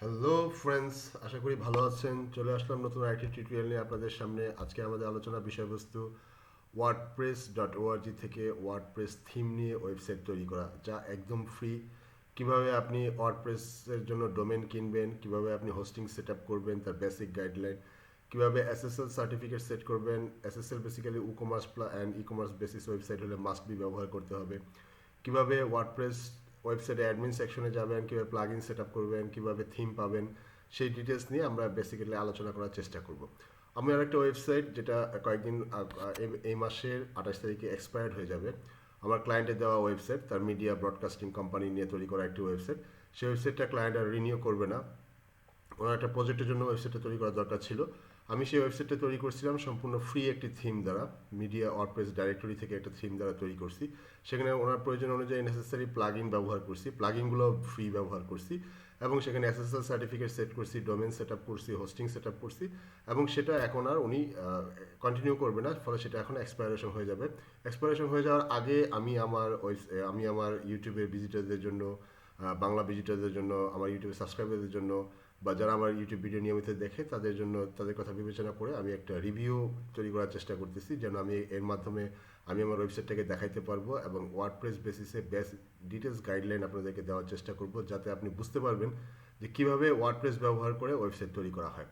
Hello friends, আশা করি ভালো আছেন। চলে আসলাম নতুন আরেকটি টিউটোরিয়াল নিয়ে আপনাদের সামনে। আজকে আমাদের আলোচনার বিষয়বস্তু ওয়ার্ডপ্রেস.org থেকে ওয়ার্ডপ্রেস থিম নিয়ে ওয়েবসাইট তৈরি করা, যা একদম ফ্রি। কিভাবে আপনি ওয়ার্ডপ্রেসের জন্য ডোমেন কিনবেন, কিভাবে আপনি হোস্টিং সেট আপ করবেন, তার বেসিক গাইডলাইন, কিভাবে এসএসএল সার্টিফিকেট সেট করবেন। SSL basically commerce and e commerce basis website হলে মাস্ট বি ব্যবহার করতে হবে। কিভাবে ওয়ার্ডপ্রেস ওয়েবসাইটে অ্যাডমিন সেকশনে যাবেন, কীভাবে প্লাগ ইন সেট আপ করবেন, কীভাবে থিম পাবেন, সেই ডিটেলস নিয়ে আমরা বেসিক্যালি আলোচনা করার চেষ্টা করব। আমি আর একটা ওয়েবসাইট যেটা কয়েকদিন এই মাসের 28 তারিখে এক্সপায়ার্ড হয়ে যাবে, আমার ক্লায়েন্টের দেওয়া ওয়েবসাইট, তার মিডিয়া ব্রডকাস্টিং কোম্পানি নিয়ে তৈরি করা একটি ওয়েবসাইট। সেই ওয়েবসাইটটা ক্লায়েন্ট আর রিনিউ করবে না। ওনার একটা প্রজেক্টের জন্য ওয়েবসাইটটা তৈরি করার দরকার ছিল। আমি সেই ওয়েবসাইটটা তৈরি করছিলাম সম্পূর্ণ ফ্রি একটি থিম দ্বারা, মিডিয়া ওয়ার্ডপ্রেস ডাইরেক্টরি থেকে একটা থিম দ্বারা তৈরি করছি। সেখানে ওনার প্রয়োজন অনুযায়ী নেসেসারি প্লাগ ইন ব্যবহার করছি, প্লাগ ইনগুলো ফ্রি ব্যবহার করছি, এবং সেখানে এসএসএল সার্টিফিকেট সেট করছি, ডোমেন সেট আপ করছি, হোস্টিং সেট আপ করছি, এবং সেটা এখন আর উনি কন্টিনিউ করবে না, ফলে সেটা এখন এক্সপায়ারেশন হয়ে যাবে। এক্সপায়ারেশন হয়ে যাওয়ার আগে আমি আমার ইউটিউবের ভিজিটারদের জন্য, বাংলা ভিজিটারদের জন্য, আমার ইউটিউবের সাবস্ক্রাইবারদের জন্য, বা যারা আমার ইউটিউব ভিডিও নিয়মিত দেখে তাদের জন্য, তাদের কথা বিবেচনা করে আমি একটা রিভিউ তৈরি করার চেষ্টা করতেছি, যেন আমি এর মাধ্যমে আমি আমার ওয়েবসাইটটাকে দেখাইতে পারবো এবং ওয়ার্ডপ্রেস বেসিসে ডিটেলস গাইডলাইন আপনাদেরকে দেওয়ার চেষ্টা করব, যাতে আপনি বুঝতে পারবেন যে কীভাবে ওয়ার্ডপ্রেস ব্যবহার করে ওয়েবসাইট তৈরি করা হয়।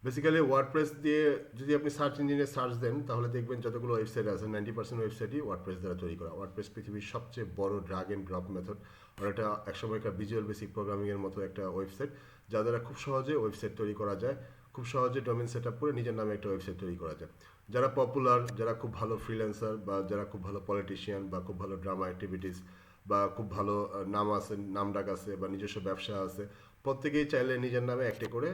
বেসিক্যালি ওয়ার্ডপ্রেস দিয়ে যদি আপনি সার্চ ইঞ্জিনে সার্চ দেন, তাহলে দেখবেন যতগুলো ওয়েবসাইট আছে 90% ওয়েবসাইটই ওয়ার্ডপ্রেস দ্বারা তৈরি করা। ওয়ার্ডপ্রেস পৃথিবীর সবচেয়ে বড় ড্রাগ অ্যান্ড ড্রপ মেথড, আর এটা একসময়কার ভিজুয়াল বেসিক প্রোগ্রামিংয়ের মতো একটা ওয়েবসাইট, যা দ্বারা খুব সহজে ওয়েবসাইট তৈরি করা যায়, খুব সহজে ডোমেন সেট আপ করে নিজের নামে একটা ওয়েবসাইট তৈরি করা যায়। যারা পপুলার, যারা খুব ভালো ফ্রিল্যান্সার, বা যারা খুব ভালো পলিটিশিয়ান, বা খুব ভালো ড্রামা অ্যাক্টিভিটিস, বা খুব ভালো নাম আছে, নামডাক আছে, বা নিজস্ব ব্যবসা আছে, প্রত্যেকেই চাইলে নিজের নামে একটি করে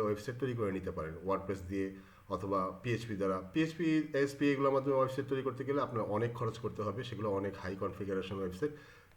ওয়েবসাইট তৈরি করে নিতে পারেন ওয়ার্ডপ্রেস দিয়ে, অথবা পিএইচপি দ্বারা। পিএইচপি, এসপি এগুলোর মাধ্যমে ওয়েবসাইট তৈরি করতে গেলে আপনার অনেক খরচ করতে হবে, সেগুলো অনেক হাই কনফিগারেশন ওয়েবসাইট।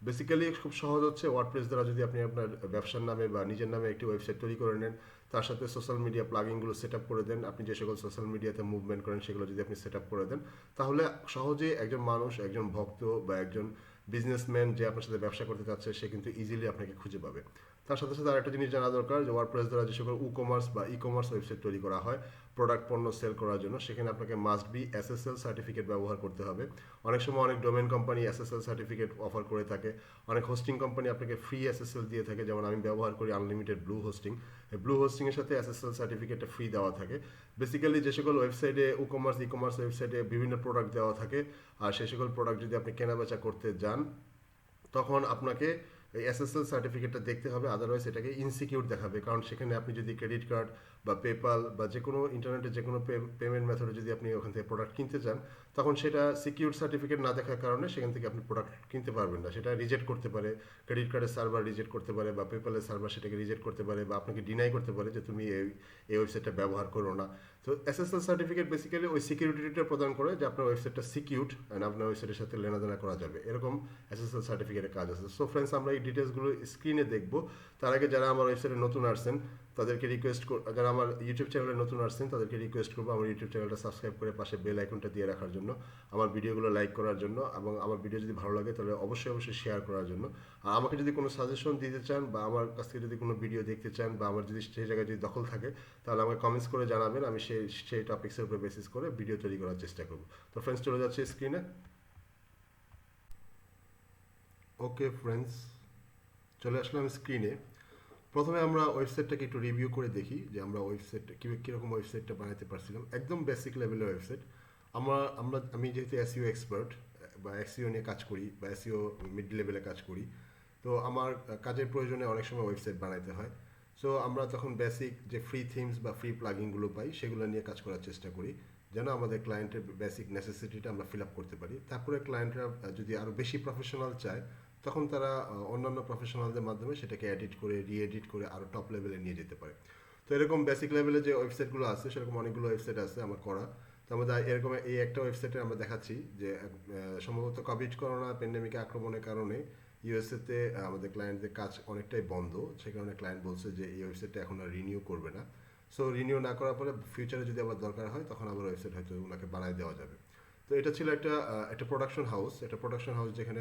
বেসিক্যালি খুব সহজ হচ্ছে ওয়ার্ডপ্রেস দ্বারা যদি আপনি আপনার ব্যবসার নামে বা নিজের নামে একটি ওয়েবসাইট তৈরি করে নেন, তার সাথে সোশ্যাল মিডিয়া প্লাগিংগুলো সেট আপ করে দেন, আপনি যে সকল সোশ্যাল মিডিয়াতে মুভমেন্ট করেন সেগুলো যদি আপনি সেট আপ করে দেন, তাহলে সহজেই একজন মানুষ, একজন ভক্ত, বা একজন বিজনেসম্যান যে আপনার সাথে ব্যবসা করতে চাচ্ছে, সে কিন্তু ইজিলি আপনাকে খুঁজে পাবে। তার সাথে সাথে আরেকটা জিনিস জানা দরকার, যে ওয়ার্ডপ্রেস দ্বারা যে সকল কমার্স বা ই কমার্স ওয়েবসাইট তৈরি করা হয় প্রোডাক্ট পণ্য সেল করার জন্য, সেখানে আপনাকে মাস্ট বি এসএসএল সার্টিফিকেট ব্যবহার করতে হবে। অনেক সময় অনেক domain company SSL certificate offer করে থাকে, অনেক হোস্টিং কোম্পানি আপনাকে ফ্রি এসএসএল দিয়ে থাকে, যেমন আমি ব্যবহার করি আনলিমিটেড ব্লু হোস্টিং। এই ব্লু হোস্টিংয়ের সাথে এসএসএল সার্টিফিকেটটা ফ্রি দেওয়া থাকে। বেসিক্যালি যে সকল ওয়েবসাইটে ই কমার্স ওয়েবসাইটে বিভিন্ন প্রোডাক্ট দেওয়া থাকে, আর সেই সকল প্রোডাক্ট যদি আপনি কেনাবেচা করতে যান, তখন আপনাকে এই এসএসএল সার্টিফিকেটটা দেখতে হবে, আদারওয়াইজ এটাকে ইনসিকিউর দেখাবে। কারণ সেখানে আপনি যদি ক্রেডিট কার্ড বা পেপাল বা যে কোনো ইন্টারনেটে যে কোনো পেমেন্ট মেথডে যদি আপনি ওখান থেকে প্রোডাক্ট কিনতে চান, তখন সেটা সিকিউর সার্টিফিকেট না দেখার কারণে সেখান থেকে আপনি প্রোডাক্ট কিনতে পারবেন না, সেটা রিজেক্ট করতে পারে। ক্রেডিট কার্ডের সার্ভার রিজেক্ট করতে পারে, বা পেপালের সার্ভার সেটাকে রিজেক্ট করতে পারে, বা আপনাকে ডিনাই করতে পারে যে তুমি এই ওয়েবসাইটটা ব্যবহার করো না। তো এসএসএল সার্টিফিকেট বেসিক্যালি ওই সিকিউরিটিটা প্রদান করে যে আপনার ওয়েবসাইটটা সিকিউরড অ্যান্ড আপনার ওয়েবসাইটের সাথে লেনাদেনা করা যাবে, এরকম এসএসএল সার্টিফিকেটের কাজ আছে। সো ফ্রেন্ডস, আমরা এই ডিটেলসগুলো স্ক্রিনে দেখবো। তার আগে যারা আমার ওয়েবসাইটে নতুন আসছেন তাদেরকে যারা আমার ইউটিউব চ্যানেলে নতুন আসছেন তাদেরকে রিকোয়েস্ট করবো আমার ইউটিউব চ্যানেলটা সাবস্ক্রাইব করে পাশে বেল আইকনটা দিয়ে রাখার জন্য, আমার ভিডিওগুলো লাইক করার জন্য, এবং আমার ভিডিও যদি ভালো লাগে তাহলে অবশ্যই শেয়ার করার জন্য। আর আমাকে যদি কোনো সাজেশন দিতে চান, বা আমার কাছ থেকে যদি কোনো ভিডিও দেখতে চান, বা আমার যদি সেই জায়গায় যদি দখল থাকে, তাহলে আমাকে কমেন্টস করে জানাবেন, আমি সেই টপিক্সের উপর বেসিস করে ভিডিও তৈরি করার চেষ্টা করবো। তো ফ্রেন্ডস, চলে যাচ্ছে স্ক্রিনে। ওকে ফ্রেন্ডস, চলে আসলাম স্ক্রিনে। প্রথমে আমরা ওয়েবসাইটটাকে একটু রিভিউ করে দেখি যে আমরা কীরকম ওয়েবসাইটটা বানাতে পারছিলাম। একদম বেসিক লেভেলের ওয়েবসাইট। আমি যেহেতু এসইও এক্সপার্ট, বা এসইও নিয়ে কাজ করি, বা এসইও মিড লেভেলে কাজ করি, তো আমার কাজের প্রয়োজনে অনেক সময় ওয়েবসাইট বানাইতে হয়। সো আমরা তখন বেসিক যে ফ্রি থিমস বা ফ্রি প্লাগিনগুলো পাই সেগুলো নিয়ে কাজ করার চেষ্টা করি, যেন আমাদের ক্লায়েন্টের বেসিক নেসেসিটিটা আমরা ফিল আপ করতে পারি। তারপরে ক্লায়েন্টরা যদি আরও বেশি প্রফেশনাল চায়, তখন তারা অন্যান্য প্রফেশনালদের মাধ্যমে সেটাকে এডিট করে, রিএডিট করে আরও টপ লেভেলে নিয়ে যেতে পারে। তো এরকম বেসিক লেভেলে যে ওয়েবসাইটগুলো আছে, সেরকম অনেকগুলো ওয়েবসাইট আছে আমার করা। তো আমাদের এরকম এই একটা ওয়েবসাইটে আমরা দেখাচ্ছি যে সম্ভবত কোভিড করোনা প্যান্ডেমিক আক্রমণের কারণে ইউএসএতে আমাদের ক্লায়েন্টদের কাজ অনেকটাই বন্ধ। সে কারণে ক্লায়েন্ট বলছে যে এই ওয়েবসাইটটা এখন আর রিনিউ করবে না। সো রিনিউ না করার পরে ফিউচারে যদি আবার দরকার হয়, তখন আবার ওয়েবসাইট হয়তো ওনাকে বানায় দেওয়া যাবে। তো এটা ছিল একটা প্রোডাকশন হাউস, যেখানে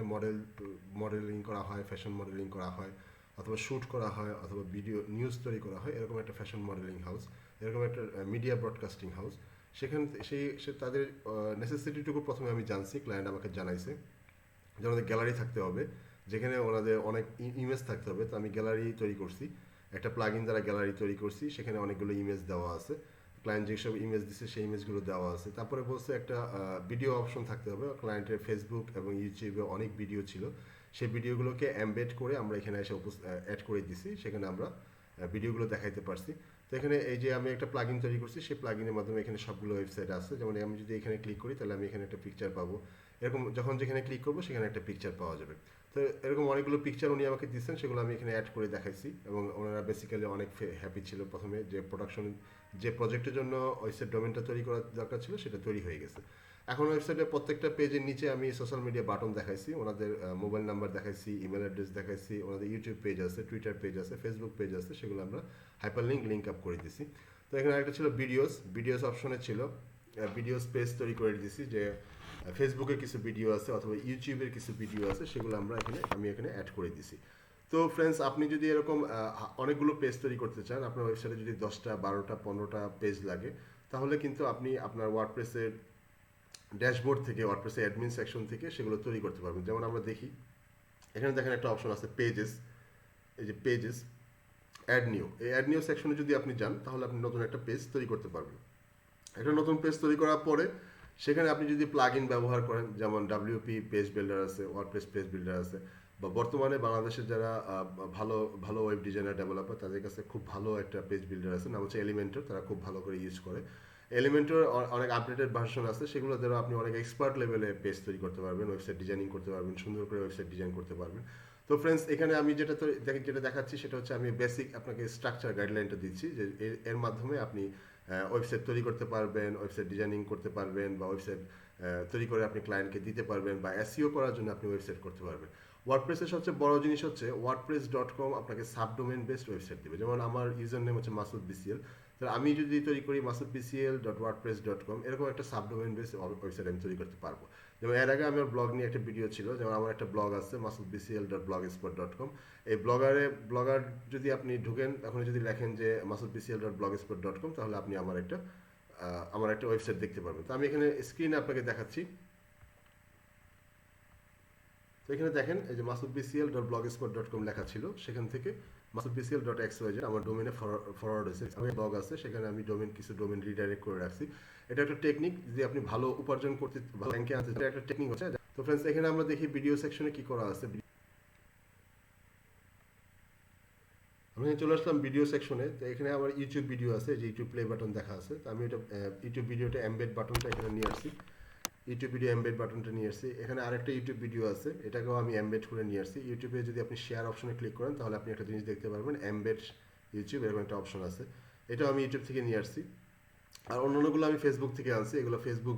মডেলিং করা হয়, ফ্যাশন মডেলিং করা হয়, অথবা শ্যুট করা হয় অথবা ভিডিও নিউজ তৈরি করা হয়, এরকম একটা ফ্যাশন মডেলিং হাউস, এরকম একটা মিডিয়া ব্রডকাস্টিং হাউস, সে তাদের নেসেসিটিটুকু প্রথমে আমি জানছি, ক্লায়েন্ট আমাকে জানাইছে যে ওনাদের গ্যালারি থাকতে হবে, যেখানে ওনাদের অনেক ইমেজ থাকতে হবে। তো আমি গ্যালারি তৈরি করছি, একটা প্লাগইন দ্বারা গ্যালারি তৈরি করছি, সেখানে অনেকগুলো ইমেজ দেওয়া আছে, ক্লায়েন্ট যেসব ইমেজ দিচ্ছে সেই ইমেজগুলো দেওয়া আছে। তারপরে বলছে একটা ভিডিও অপশন থাকতে হবে, ক্লায়েন্টের ফেসবুক এবং ইউটিউবে অনেক ভিডিও ছিল, সেই ভিডিওগুলোকে এমবেড করে আমরা এখানে এসে অ্যাড করে দিছি, সেখানে আমরা ভিডিওগুলো দেখাইতে পারছি। তো এখানে এই যে আমি একটা প্লাগইন তৈরি করছি, সেই প্লাগইনের মাধ্যমে এখানে সবগুলো ওয়েবসাইট আছে, যেমন আমি যদি এখানে ক্লিক করি তাহলে আমি এখানে একটা পিকচার পাবো, এরকম যখন যেখানে ক্লিক করবো সেখানে একটা পিকচার পাওয়া যাবে। তো এরকম অনেকগুলো পিকচার উনি আমাকে দিচ্ছেন, সেগুলো আমি এখানে অ্যাড করে দেখাইছি এবং ওনারা বেসিক্যালি অনেক হ্যাপি ছিল প্রথমে, যে প্রোডাকশন যে প্রজেক্টের জন্য ওয়েবসাইট ডোমেনটা তৈরি করার দরকার ছিল সেটা তৈরি হয়ে গেছে। এখন ওয়েবসাইটের প্রত্যেকটা পেজের নিচে আমি সোশ্যাল মিডিয়া বাটন দেখাইছি, ওনাদের মোবাইল নাম্বার দেখাইছি, ইমেল অ্যাড্রেস দেখাইছি, ওনাদের ইউটিউব পেজ আছে, টুইটার পেজ আছে, ফেসবুক পেজ আছে, সেগুলো আমরা হাইপার লিঙ্ক আপ করে দিছি। তো এখানে একটা ছিল ভিডিওস অপশনে ছিল, ভিডিওস পেজ তৈরি করে দিয়েছি, যে ফেসবুকে কিছু ভিডিও আছে অথবা ইউটিউবের কিছু ভিডিও আছে, সেগুলো আমি এখানে অ্যাড করে দিছি। তো ফ্রেন্ডস, আপনি যদি এরকম অনেকগুলো পেজ তৈরি করতে চান, আপনার ওয়েবসাইটে যদি 10টা 12টা 15টা পেজ লাগে, তাহলে কিন্তু আপনি আপনার ওয়ার্ডপ্রেসের ড্যাশবোর্ড থেকে, ওয়ার্ডপ্রেসের অ্যাডমিন সেকশন থেকে সেগুলো তৈরি করতে পারবেন। যেমন আমরা দেখি এখানে দেখেন একটা অপশন আছে পেজেস, এই যে পেজেস এই অ্যাড নিউ সেকশনে যদি আপনি যান তাহলে আপনি নতুন একটা পেজ তৈরি করতে পারবেন। একটা নতুন পেজ তৈরি করার পরে সেখানে আপনি যদি প্লাগইন ব্যবহার করেন, যেমন WP পেজ বিল্ডার আছে, ওয়ার্ডপ্রেস পেজ বিল্ডার আছে, বা বর্তমানে বাংলাদেশের যারা ভালো ভালো ওয়েব ডিজাইনার ডেভেলপার, তাদের কাছে খুব ভালো একটা পেজ বিল্ডার আছে, নাম হচ্ছে এলিমেন্টর, তারা খুব ভালো করে ইউজ করে। এলিমেন্টর অনেক আপডেটেড ভার্সন আছে, সেগুলো দ্বারা আপনি অনেক এক্সপার্ট লেভেলে পেজ তৈরি করতে পারবেন, ওয়েবসাইট ডিজাইনিং করতে পারবেন, সুন্দর করে ওয়েবসাইট ডিজাইন করতে পারবেন। তো ফ্রেন্ডস, এখানে আমি যেটা দেখাচ্ছি সেটা হচ্ছে আমি বেসিক আপনাকে স্ট্রাকচার গাইডলাইনটা দিচ্ছি, যে এর মাধ্যমে আপনি ওয়েবসাইট তৈরি করতে পারবেন, ওয়েবসাইট ডিজাইনিং করতে পারবেন, বা ওয়েবসাইট তৈরি করে আপনি ক্লায়েন্টকে দিতে পারবেন, বা এসইও করার জন্য আপনি ওয়েবসাইট করতে পারবেন। ওয়ার্ডপ্রেসের সবচেয়ে বড় জিনিস হচ্ছে wordpress.com আপনাকে সাবডোমেন বেসড ওয়েবসাইট দেবে। যেমন আমার ইউজার নেম হচ্ছে মাসুদ বিসিএল, তো আমি যদি তৈরি করি masudbcl.wordpress.com, এরকম একটা সাবডোমেন বেস ওয়েবসাইট আমি তৈরি করতে পারবো। যেমন এর আগে আমার ব্লগ নিয়ে একটা ভিডিও ছিল, যেমন আমার একটা ব্লগ আছে masudbcl.blogspot.com, এই ব্লগার যদি আপনি ঢুকেন, এখন যদি লেখেন যে masudbcl.blogspot.com, তাহলে আপনি আমার একটা ওয়েবসাইট দেখতে পারবেন। তো আমি এখানে স্ক্রিনে আপনাকে দেখাচ্ছি। তো এখানে দেখেন এই যে masudbcl.blogspot.com লেখা ছিল, সেখান থেকে masudbcl.xyz আমার ডোমেনে ফরওয়ার্ড হয়েছে, আমার ব্লগ আছে, সেখানে আমি কিছু ডোমেন রিডাইরেক্ট করে রাখছি। এটা একটা টেকনিক, যদি আপনি ভালো উপার্জন করতে, ভালো র্যাঙ্কে আনতে, এটা একটা টেকনিক হচ্ছে। তো ফ্রেন্ডস, এখানে আমরা দেখি ভিডিও সেকশনে কি করা আছে। আমি চলে আসলাম ভিডিও সেকশনে। তো এখানে আমার ইউটিউব ভিডিও আছে, যে ইউটিউব প্লে বাটন দেখা আছে। তো আমি এটা ইউটিউব ভিডিওটা এমবেড বাটনটা এখানে নিয়ে আসছি, ইউটিউব ভিডিও এমবেড বাটনটা নিয়ে আসছি। এখানে আরেকটা ইউটিউব ভিডিও আছে, এটাকেও আমি এমবেড করে নিয়ে আসছি। ইউটিউবে যদি আপনি শেয়ার অপশনে ক্লিক করেন তাহলে আপনি একটা জিনিস দেখতে পারবেন, এমবেড ইউটিউব, এরকম একটা অপশন আছে। এটাও আমি ইউটিউব থেকে নিয়ে আসছি। আর অন্যান্যগুলো আমি ফেসবুক থেকে আনছি, এগুলো ফেসবুক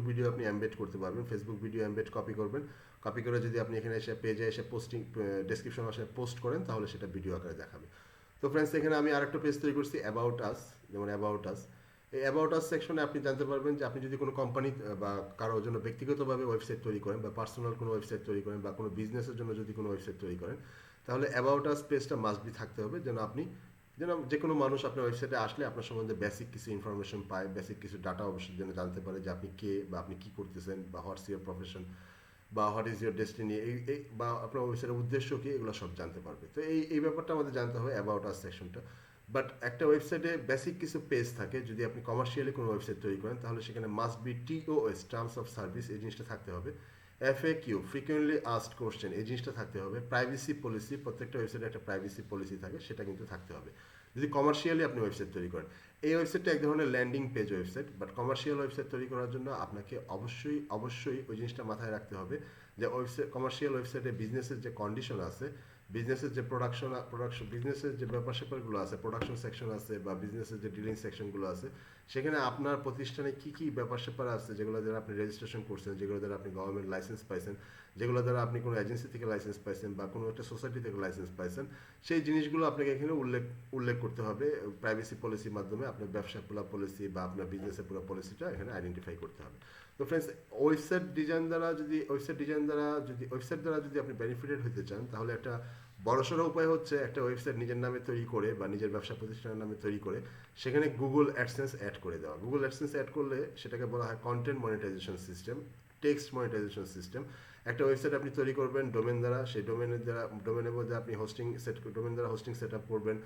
ভিডিও আপনি এমবেড করতে পারবেন। ফেসবুক ভিডিও এমবেড কপি করবেন, কপি করে যদি আপনি এখানে এসে পেজে এসে ডেসক্রিপশন আসে পোস্ট করেন, তাহলে সেটা ভিডিও আকারে দেখাবে। তো ফ্রেন্ডস, এখানে আমি আরেকটা পেজ তৈরি করছি, অ্যাবাউট আস। যেমন অ্যাবাউট আস, এই অ্যাবাউট আস সেকশনে আপনি জানতে পারবেন যে আপনি যদি কোনো কোম্পানি বা কারোর জন্য ব্যক্তিগতভাবে ওয়েবসাইট তৈরি করেন, বা পার্সোনাল কোনো ওয়েবসাইট তৈরি করেন, বা কোনো বিজনেসের জন্য যদি কোনো ওয়েবসাইট তৈরি করেন, তাহলে অ্যাবাউট আস পেজটা মাস্ট বি থাকতে হবে, যেন যে কোনো মানুষ আপনার ওয়েবসাইটে আসলে আপনার সম্বন্ধে বেসিক কিছু ইনফরমেশন পায়, বেসিক কিছু ডাটা অবশ্যই যেন জানতে পারে, যে আপনি কে, বা আপনি কী করতেছেন, বা হোয়াটস ইউর প্রফেশন, বা হোয়াট ইজ ইউর ডেস্টিনি, বা আপনার ওয়েবসাইটের উদ্দেশ্য কী, এগুলো সব জানতে পারবে। তো এই ব্যাপারটা আমাদের জানতে হবে অ্যাবাউট আস সেকশনটা। বাট একটা ওয়েবসাইটে বেসিক কিছু পেজ থাকে, যদি আপনি কমার্শিয়ালি কোনো ওয়েবসাইট তৈরি করেন, তাহলে সেখানে must be TOS, terms of service, এই জিনিসটা থাকতে হবে। FAQ, ফ্রিকুয়েন্টলি আস্কড কোশ্চেন, এই জিনিসটা থাকতে হবে। প্রাইভেসি পলিসি, প্রত্যেকটা ওয়েবসাইটে একটা প্রাইভেসি পলিসি থাকে, সেটা কিন্তু থাকতে হবে যদি কমার্শিয়ালি আপনি ওয়েবসাইট তৈরি করেন। এই ওয়েবসাইটটা এক ধরনের landing page website, but commercial website তৈরি করার জন্য আপনাকে অবশ্যই ওই জিনিসটা মাথায় রাখতে হবে, যে কমার্শিয়াল ওয়েবসাইটে বিজনেসের যে কন্ডিশন আছে, বিজনেসের যে বিজনেসের যে ব্যাপার স্যাপারগুলো আছে, প্রোডাকশন সেকশন আছে, বা বিজনেসের যে ডিলিং সেকশনগুলো আছে, সেখানে আপনার প্রতিষ্ঠানে কী কী ব্যাপার স্যাপার আছে, যেগুলো দ্বারা আপনি রেজিস্ট্রেশন করছেন, যেগুলো দ্বারা আপনি গভর্নমেন্ট লাইসেন্স পাইছেন, যেগুলো দ্বারা আপনি কোনো এজেন্সি থেকে লাইসেন্স পাইছেন, বা কোনো একটা সোসাইটি থেকে লাইসেন্স পাইছেন, সেই জিনিসগুলো আপনাকে এখানে উল্লেখ করতে হবে। প্রাইভেসি পলিসির মাধ্যমে আপনার ব্যবসার পুরো পলিসি বা আপনার বিজনেসের পুরো পলিসিটা এখানে আইডেন্টিফাই করতে হবে। তো ফ্রেন্ডস, ওয়েবসাইট দ্বারা যদি আপনি বেনিফিটেড হতে চান, তাহলে একটা বড়সড় উপায় হচ্ছে একটা ওয়েবসাইট নিজের নামে তৈরি করে বা নিজের ব্যবসা প্রতিষ্ঠানের নামে তৈরি করে সেখানে গুগল অ্যাডসেন্স অ্যাড করে দেওয়া। গুগল অ্যাডসেন্স অ্যাড করলে সেটাকে বলা হয় content monetization system, text monetization system. একটা ওয়েবসাইট আপনি তৈরি করবেন ডোমেন দ্বারা, সেই ডোমেনের মধ্যে আপনি ডোমেন দ্বারা হোস্টিং সেট আপ করবেন,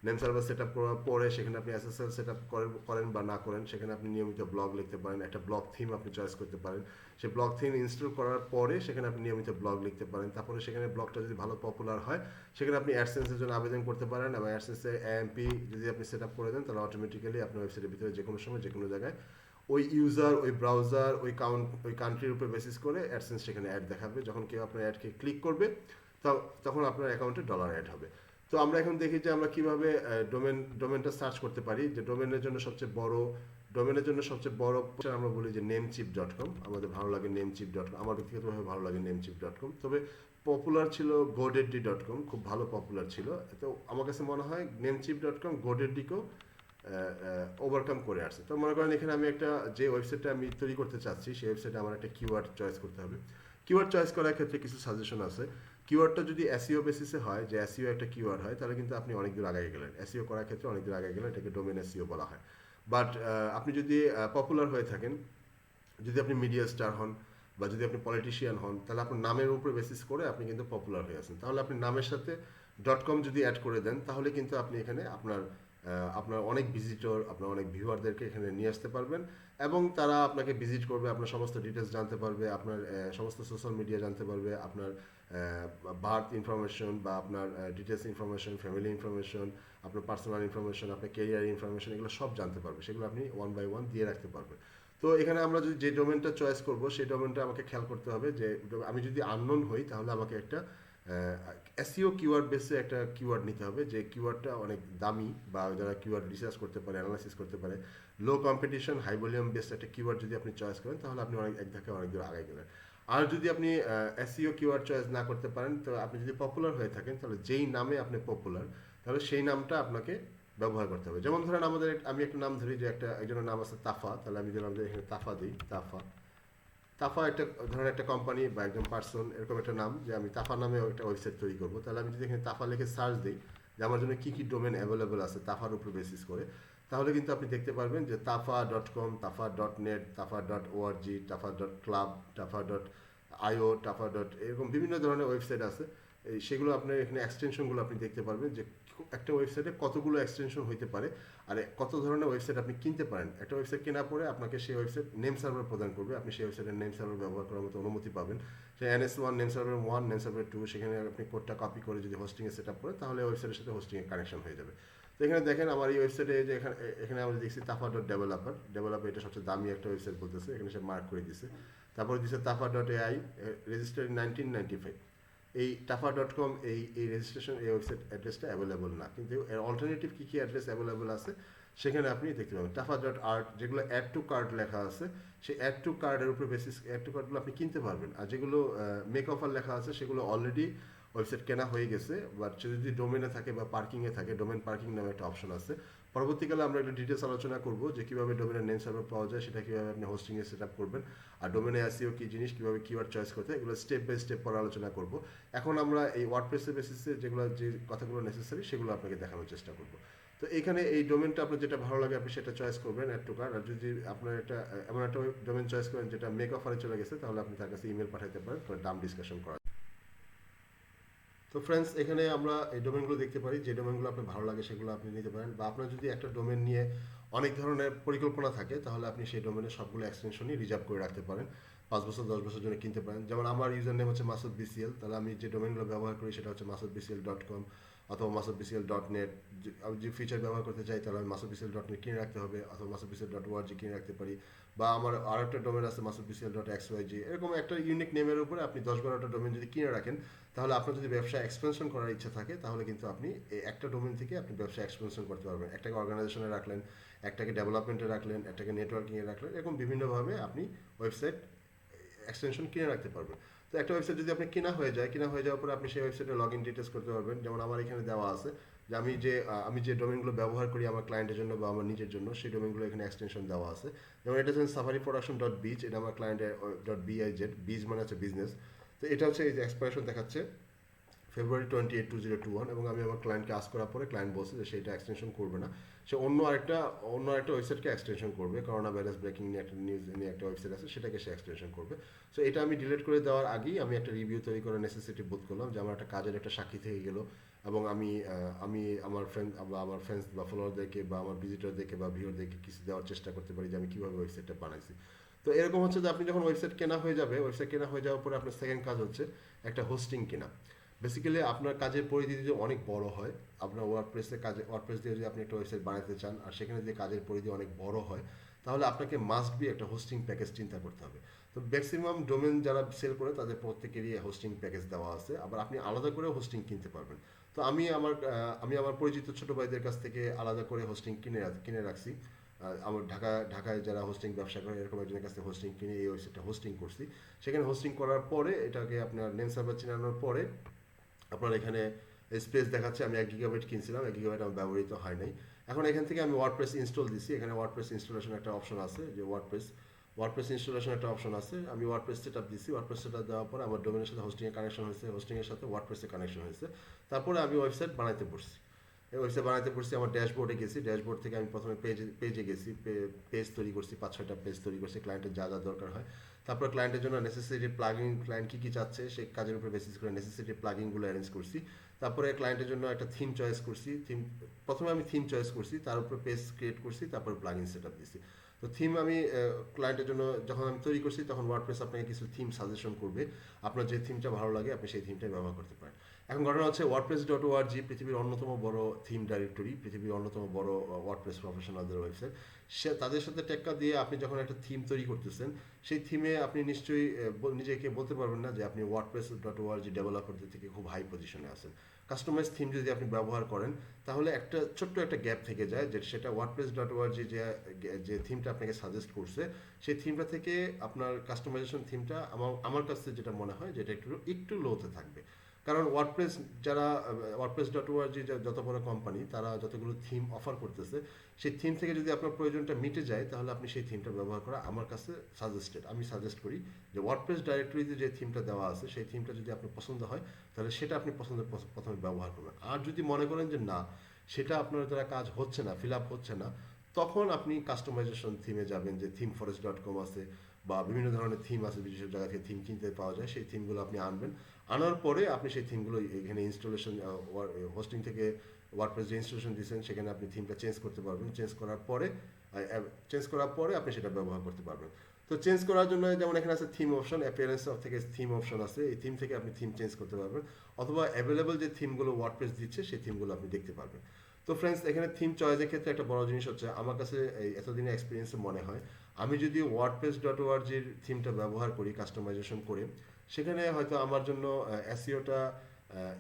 নেম সার্ভার সেট আপ করার পরে সেখানে আপনি এসএসএল সেট আপ করেন বা না করেন, সেখানে আপনি নিয়মিত ব্লগ লিখতে পারেন, একটা ব্লগ থিম আপনি চয়েস করতে পারেন, সেই ব্লগ থিম ইনস্টল করার পরে সেখানে আপনি নিয়মিত ব্লগ লিখতে পারেন। তারপরে সেখানে ব্লগটা যদি ভালো পপুলার হয় সেখানে আপনি অ্যাডসেন্সের জন্য আবেদন করতে পারেন, এবং অ্যাডসেন্সের এএমপি যদি আপনি সেট আপ করে দেন তাহলে অটোমেটিক্যালি আপনার ওয়েবসাইটের ভিতরে যে কোনো সময় যে কোনো জায়গায় ওই ইউজার, ওই ব্রাউজার, ওই কান্ট্রির উপর বেসিস করে অ্যাডসেন্স সেখানে অ্যাড দেখাবে। যখন কেউ আপনার অ্যাডকে ক্লিক করবে তখন আপনার অ্যাকাউন্টে ডলার অ্যাড হবে। তো আমরা এখন দেখি যে আমরা কিভাবে ডোমেনটা সার্চ করতে পারি। যে ডোমেনের জন্য সবচেয়ে বড় আমরা বলি যে namecheap.com, আমাদের ভালো লাগে namecheap.com, আমার ব্যক্তিগতভাবে ভালো লাগে namecheap.com। তবে পপুলার ছিল godaddy.com, খুব ভালো পপুলার ছিল। তো আমার কাছে মনে হয় namecheap.com godaddy-কেও ওভারকাম করে আসছে। তো মনে করেন এখানে আমি যে ওয়েবসাইটটা আমি তৈরি করতে চাচ্ছি সেই ওয়েবসাইটে আমার একটা কিওয়ার্ড চয়েস করতে হবে। কিওয়ার্ড চয়েস করার ক্ষেত্রে কিছু সাজেশন আছে। কিওয়ার্ডটা যদি এসইও বেসিসে হয়, যে এসইও একটা কিওয়ার্ড হয়, তাহলে কিন্তু আপনি অনেক দূর আগে গেলেন। এসইও করার ক্ষেত্রে অনেক দূর আগে গেলেন, এটাকে ডোমেন এসইও বলা হয়। বাট আপনি যদি পপুলার হয়ে থাকেন, যদি আপনি মিডিয়া স্টার হন বা যদি আপনি পলিটিশিয়ান হন, তাহলে আপনার নামের উপরে বেসিস করে আপনি কিন্তু পপুলার হয়ে আছেন। তাহলে আপনি নামের সাথে .com যদি অ্যাড করে দেন তাহলে কিন্তু আপনি এখানে আপনার অনেক ভিজিটর, আপনার অনেক ভিউয়ারদেরকে এখানে নিয়ে আসতে পারবেন, এবং তারা আপনাকে ভিজিট করবে, আপনার সমস্ত ডিটেলস জানতে পারবে, আপনার সমস্ত সোশ্যাল মিডিয়া জানতে পারবে, আপনার বার্থ ইনফরমেশন বা আপনার ডিটেলস ইনফরমেশন, ফ্যামিলি ইনফরমেশন, আপনার পার্সোনাল ইনফরমেশন, আপনার কেরিয়ার ইনফরমেশন, এগুলো সব জানতে পারবে। সেগুলো আপনি ওয়ান বাই ওয়ান দিয়ে রাখতে পারবেন। তো এখানে আমরা যদি যে ডোমেনটা চয়েস করব সেই ডোমেনটা আমাকে খেয়াল করতে হবে যে আমি যদি আননোন হই তাহলে আমাকে একটা এসইও কিওয়ার্ড বেসে একটা কিওয়ার্ড নিতে হবে, যে কিওয়ার্ডটা অনেক দামি বা যারা কিওয়ার্ড রিসার্চ করতে পারে, অ্যানালাইসিস করতে পারে। Low competition, high volume based একটা কিওয়ার্ড যদি আপনি চয়েস করেন তাহলে আপনি এক ধাক্কায় অনেক দূর আগে গেলেন। আর যদি আপনি এসইও কিওয়ার্ড চয়েস না করতে পারেন, তো আপনি যদি পপুলার হয়ে থাকেন তাহলে যেই নামে আপনি পপুলার, তাহলে সেই নামটা আপনাকে ব্যবহার করতে হবে। যেমন ধরেন আমি একটা নাম ধরি, যে একজনের নাম আছে তাফা, তাহলে আমি দিলাম যে এখানে তাফা দিই। তাফা একটা কোম্পানি বা একজন পার্সন, এরকম একটা নাম, যে আমি তাফা নামে একটা ওয়েবসাইট তৈরি করবো। তাহলে আমি যদি এখানে তাফা লিখে সার্চ দিই যে আমার জন্য কী কী ডোমেন অ্যাভেলেবল আছে তাফার উপর বেসিস করে, তাহলে কিন্তু আপনি দেখতে পারবেন যে tafa.com, tafa.net, tafa.org, tafa.club, tafa.io, এরকম বিভিন্ন ধরনের ওয়েবসাইট আছে। সেগুলো আপনার এখানে এক্সটেনশনগুলো আপনি দেখতে পারবেন যে একটা ওয়েবসাইটে কতগুলো এক্সটেনশন হইতে পারে আর কত ধরনের ওয়েবসাইট আপনি কিনতে পারেন। একটা ওয়েবসাইট কেনার পরে আপনাকে সেই ওয়েবসাইট নেম সার্ভার প্রদান করবে, আপনি সেই ওয়েবসাইটের নেম সার্ভার ব্যবহার করার মতো অনুমতি পাবেন। সেই NS1, name server 1, name server 2, সেখানে আপনি কোডটা কপি করে যদি হোস্টিংয়ে সেট আপ করেন তাহলে ওয়েবসাইটের সাথে হোস্টিংয়ে কানেকশন হয়ে যাবে। তো এখানে দেখেন আমার এই ওয়েবসাইটে, যে এখানে আমরা দেখছি tafa.developer, এটা সবচেয়ে দামি একটা ওয়েবসাইট বলতেছে, এখানে সে মার্ক করে দিছে। তারপরে দিচ্ছে tafa.ai, রেজিস্টার্ড 1995। এই tafa.com এই রেজিস্ট্রেশন, এই ওয়েবসাইট অ্যাড্রেসটা অ্যাভেলেবল না, কিন্তু এর অল্টারনেটিভ কী অ্যাড্রেস অ্যাভেলেবল আছে সেখানে আপনি দেখতে পাবেন। tafa.art, যেগুলো অ্যাড টু কার্ট লেখা আছে, সেই অ্যাড টু কার্টের উপর বেসিস অ্যাড টু কার্টগুলো আপনি কিনতে পারবেন। আর যেগুলো মেক অফার লেখা আছে সেগুলো অলরেডি ওয়েবসাইট কেনা হয়ে গেছে, বাট সে যদি ডোমেনে থাকে বা পার্কিংয়ে থাকে, ডোমেন পার্কিং নামে একটা অপশন আছে। পরবর্তীকালে আমরা একটা ডিটেলস আলোচনা করব যে কীভাবে ডোমেনের নেম সার্ভার পাওয়া যায়, সেটা কীভাবে আপনি হোস্টিংয়ে সেট আপ করবেন, আর ডোমেনে এসইও কী জিনিস, কীভাবে কিওয়ার্ড চয়েস করতে, এগুলো স্টেপ বাই স্টেপ পরে আলোচনা করব। এখন আমরা এই ওয়ার্ডপ্রেসের বেসিসে যে কথাগুলো নেসেসারি সেগুলো আপনাকে দেখানোর চেষ্টা করব। তো এখানে এই ডোমেনটা আপনার যেটা ভালো লাগে আপনি সেটা চয়েস করবেন, অ্যাড টু কার্ট। আর যদি আপনার এমন একটা ডোমেন চয়েস করেন যেটা মেক অফারে চলে গেছে, তাহলে আপনি তার কাছে ইমেল পাঠাতে পারেন, দাম ডিসকাশন করা। তো ফ্রেন্ডস, এখানে আমরা এই ডোমেনগুলো দেখতে পারি, যে ডোমেনগুলো আপনার ভালো লাগে সেগুলো আপনি নিতে পারেন, বা আপনার যদি একটা ডোমেন নিয়ে অনেক ধরনের পরিকল্পনা থাকে তাহলে আপনি সেই ডোমেনের সবগুলো এক্সটেনশনই রিজার্ভ করে রাখতে পারেন, 5 বছর 10 বছর জন্য কিনতে পারেন। যেমন আমার ইউজার নেম হচ্ছে মাসুদ BCL, তাহলে আমি যে ডোমেনগুলো ব্যবহার করি সেটা হচ্ছে masudbcl.com অথবা masudbcl.net। আমি যে ফিচার ব্যবহার করতে চাই তাহলে আমি masudbcl.net কিনে রাখতে হবে, অথবা masudbcl.org কিনে রাখতে পারি, বা আমার আরেকটা ডোমেন আছে masudbcl.xyz। এরকম একটা ইউনিক নেমের উপরে আপনি 10-12টা ডোমেন যদি কিনে রাখেন, তাহলে আপনার যদি ব্যবসা এক্সপেনশন করার ইচ্ছা থাকে তাহলে কিন্তু আপনি এই একটা ডোমেন থেকে আপনি ব্যবসা এক্সপেনশন করতে পারবেন। একটাকে অর্গানাইজেশনে রাখলেন, একটাকে ডেভেলপমেন্টে রাখলেন, একটাকে নেটওয়ার্কিংয়ে রাখলেন, এরকম বিভিন্নভাবে আপনি ওয়েবসাইট এক্সটেনশন কিনে রাখতে পারবেন। তো একটা ওয়েবসাইট যদি আপনি কেনা হয়ে যাওয়ার পরে আপনি সেই ওয়েবসাইটে লগ ইন ডিটেলস করতে পারবেন। যেমন আমার এখানে দেওয়া আছে যে আমি যে ডোমেনগুলো ব্যবহার করি আমার ক্লায়েন্টের জন্য বা আমার নিজের জন্য, সেই ডোমেনগুলো এখানে এক্সটেনশন দেওয়া আছে। যেমন এটা হচ্ছে safariproduction.biz, এটা আমার ক্লায়েন্টের .biz, বিজ মানে হচ্ছে বিজনেস। তো এটা হচ্ছে এই যে এক্সপায়ারেশন দেখাচ্ছে ফেব্রুয়ারি 28, 2021, এবং আমি আমার ক্লায়েন্টকে আস্ক করার পরে ক্লায়েন্ট বলছে যে সেটা এক্সটেনশন করবে না, সে অন্য আরেকটা ওয়েবসাইটকে এক্সটেনশন করবে, করোনা ভাইরাস ব্রেকিং নিয়ে একটা নিউজ নিয়ে একটা ওয়েবসাইট আছে, সেটাকে সে এক্সটেনশন করবে। সো এটা আমি ডিলিট করে দেওয়ার আগেই আমি একটা রিভিউ তৈরি করার নেসেসিটি বোধ করলাম যে আমার একটা কাজের একটা সাক্ষী থেকে গেল, এবং আমি আমার ফ্রেন্ডস বা ফলোয়ারদেরকে বা আমার ভিজিটরদেরকে বা ভিউয়ারদেরকে কিছু দেওয়ার চেষ্টা করতে পারি যে আমি কীভাবে ওয়েবসাইটটা বানাইছি। তো এরকম হচ্ছে যে আপনি যখন ওয়েবসাইট কেনা হয়ে যাওয়ার পরে আপনার সেকেন্ড কাজ হচ্ছে একটা হোস্টিং কেনা। বেসিক্যালি আপনার কাজের পরিধি যদি অনেক বড় হয়, আপনার ওয়ার্ডপ্রেস দিয়ে যদি আপনি একটা ওয়েবসাইট বানাতে চান আর সেখানে যদি কাজের পরিধি অনেক বড় হয়, তাহলে আপনাকে মাস্ট বি একটা হোস্টিং প্যাকেজ চিন্তা করতে হবে। তো ম্যাক্সিমাম ডোমেন যারা সেল করে তাদের প্রত্যেকেরই হোস্টিং প্যাকেজ দেওয়া আছে, আবার আপনি আলাদা করেও হোস্টিং কিনতে পারবেন। তো আমি আমার পরিচিত ছোট ভাইদের কাছ থেকে আলাদা করে হোস্টিং কিনে রাখছি। আমার ঢাকায় যারা হোস্টিং ব্যবসা করে এরকম একজনের কাছ থেকে হোস্টিং কিনে এই ওয়েবসাইটটা হোস্টিং করছি। সেখানে হোস্টিং করার পরে এটাকে আপনার নেম সার্ভার চেনানোর পরে আপনার এখানে স্পেস দেখাচ্ছে। আমি 1 GB কিনছিলাম, 1 GB আমার ব্যবহৃত হয় নাই। এখন এখান থেকে আমি ওয়ার্ডপ্রেস ইনস্টল দিছি। এখানে ওয়ার্ডপ্রেস ইনস্টলেশন একটা অপশন আছে, যে ওয়ার্ডপ্রেস ইনস্টলেশন একটা অপশন আছে। আমি ওয়ার্ডপ্রেস সেটআপ দিছি। ওয়ার্ডপ্রেস সেটআপ দেওয়ার পরে আমার ডোমেনের সাথে হোস্টিংয়ের কানেকশন হয়েছে, হোস্টিংয়ের সাথে ওয়ার্ডপ্রেসের কানেকশন হয়েছে। তারপরে আমি ওয়েবসাইট বানাইতে পড়ছি। আমার ড্যাশবোর্ডে গেছি। ড্যাশবোর্ড থেকে আমি প্রথমে পেজে গেছি, পেজ তৈরি করছি, 5-6টা পেজ তৈরি করছি ক্লায়েন্টের যা যা দরকার হয়। তারপর ক্লায়েন্টের জন্য নেসেসারি প্লাগইন, ক্লায়েন্ট কী কী চাচ্ছে সেই কাজের উপর বেসিস করে নেসেসারি প্লাগইনগুলো অ্যারেঞ্জ করছি। তারপরে ক্লায়েন্টের জন্য একটা থিম চয়েস করছি। প্রথমে আমি থিম চয়েস করছি, তার উপর পেজ ক্রিয়েট করছি, তারপর প্লাগইন সেটআপ দিছি। তো থিম আমি ক্লায়েন্টের জন্য যখন আমি তৈরি করছি তখন ওয়ার্ডপ্রেস আপনাকে কিছু থিম সাজেশন করবে। আপনার যে থিমটা ভালো লাগে আপনি সেই থিমটাই ব্যবহার করতে পারেন। এখন ঘটনা হচ্ছে wordpress.org পৃথিবীর অন্যতম বড় থিম ডাইরেক্টরি, পৃথিবীর অন্যতম বড় ওয়ার্ডপ্রেস প্রফেশনালদের ওয়েবসাইট। তাদের সাথে টেক্কা দিয়ে আপনি যখন একটা থিম তৈরি করতেছেন, সেই থিমে আপনি নিশ্চয়ই নিজেকে বলতে পারবেন না যে আপনি wordpress.org ডেভেলপারদের থেকে খুব হাই পজিশনে আছেন। কাস্টমাইজ থিম যদি আপনি ব্যবহার করেন তাহলে ছোট্ট একটা গ্যাপ থেকে যায়, যে সেটা wordpress.org যে থিমটা আপনাকে সাজেস্ট করছে সেই থিমটা থেকে আপনার কাস্টমাইজেশন থিমটা আমার কাছে যেটা মনে হয় যেটা একটু লোতে থাকবে। কারণ wordpress.org যত বড় কোম্পানি, তারা যতগুলো থিম অফার করতেছে, সেই থিম থেকে যদি আপনার প্রয়োজনটা মিটে যায় তাহলে আপনি সেই থিমটা ব্যবহার করা আমার কাছে আমি সাজেস্ট করি যে ওয়ার্ডপ্রেস ডাইরেক্টরিতে যে থিমটা দেওয়া আছে সেই থিমটা যদি আপনার পছন্দ হয় তাহলে সেটা আপনি প্রথমে ব্যবহার করবেন। আর যদি মনে করেন যে না, সেটা আপনার দ্বারা কাজ হচ্ছে না, ফিল আপ হচ্ছে না, তখন আপনি কাস্টমাইজেশন থিমে যাবেন, যে themeforest.com আছে বা বিভিন্ন ধরনের থিম আছে, বিশেষ জায়গা থেকে থিম কিনতে পাওয়া যায়, সেই থিমগুলো আপনি আনবেন। আনার পরে আপনি সেই থিমগুলো এখানে ইনস্টলেশন হোস্টিং থেকে ওয়ার্ডপ্রেস যে ইনস্টলেশন দিয়েছেন সেখানে আপনি থিমটা চেঞ্জ করতে পারবেন। চেঞ্জ করার পরে আপনি সেটা ব্যবহার করতে পারবেন। তো চেঞ্জ করার জন্য যেমন এখানে আছে থিম অপশন, অ্যাপিয়ারেন্স থেকে থিম অপশন আছে, এই থিম থেকে আপনি থিম চেঞ্জ করতে পারবেন, অথবা অ্যাভেলেবল যে থিমগুলো ওয়ার্ডপ্রেস দিচ্ছে সেই থিমগুলো আপনি দেখতে পারবেন। তো ফ্রেন্ডস, এখানে থিম চয়েসের ক্ষেত্রে একটা বড় জিনিস হচ্ছে আমার কাছে এতদিনের এক্সপিরিয়েন্সে মনে হয়, আমি যদি wordpress.org-এর থিমটা ব্যবহার করি কাস্টমাইজেশন করে, সেখানে হয়তো আমার জন্য এসইওটা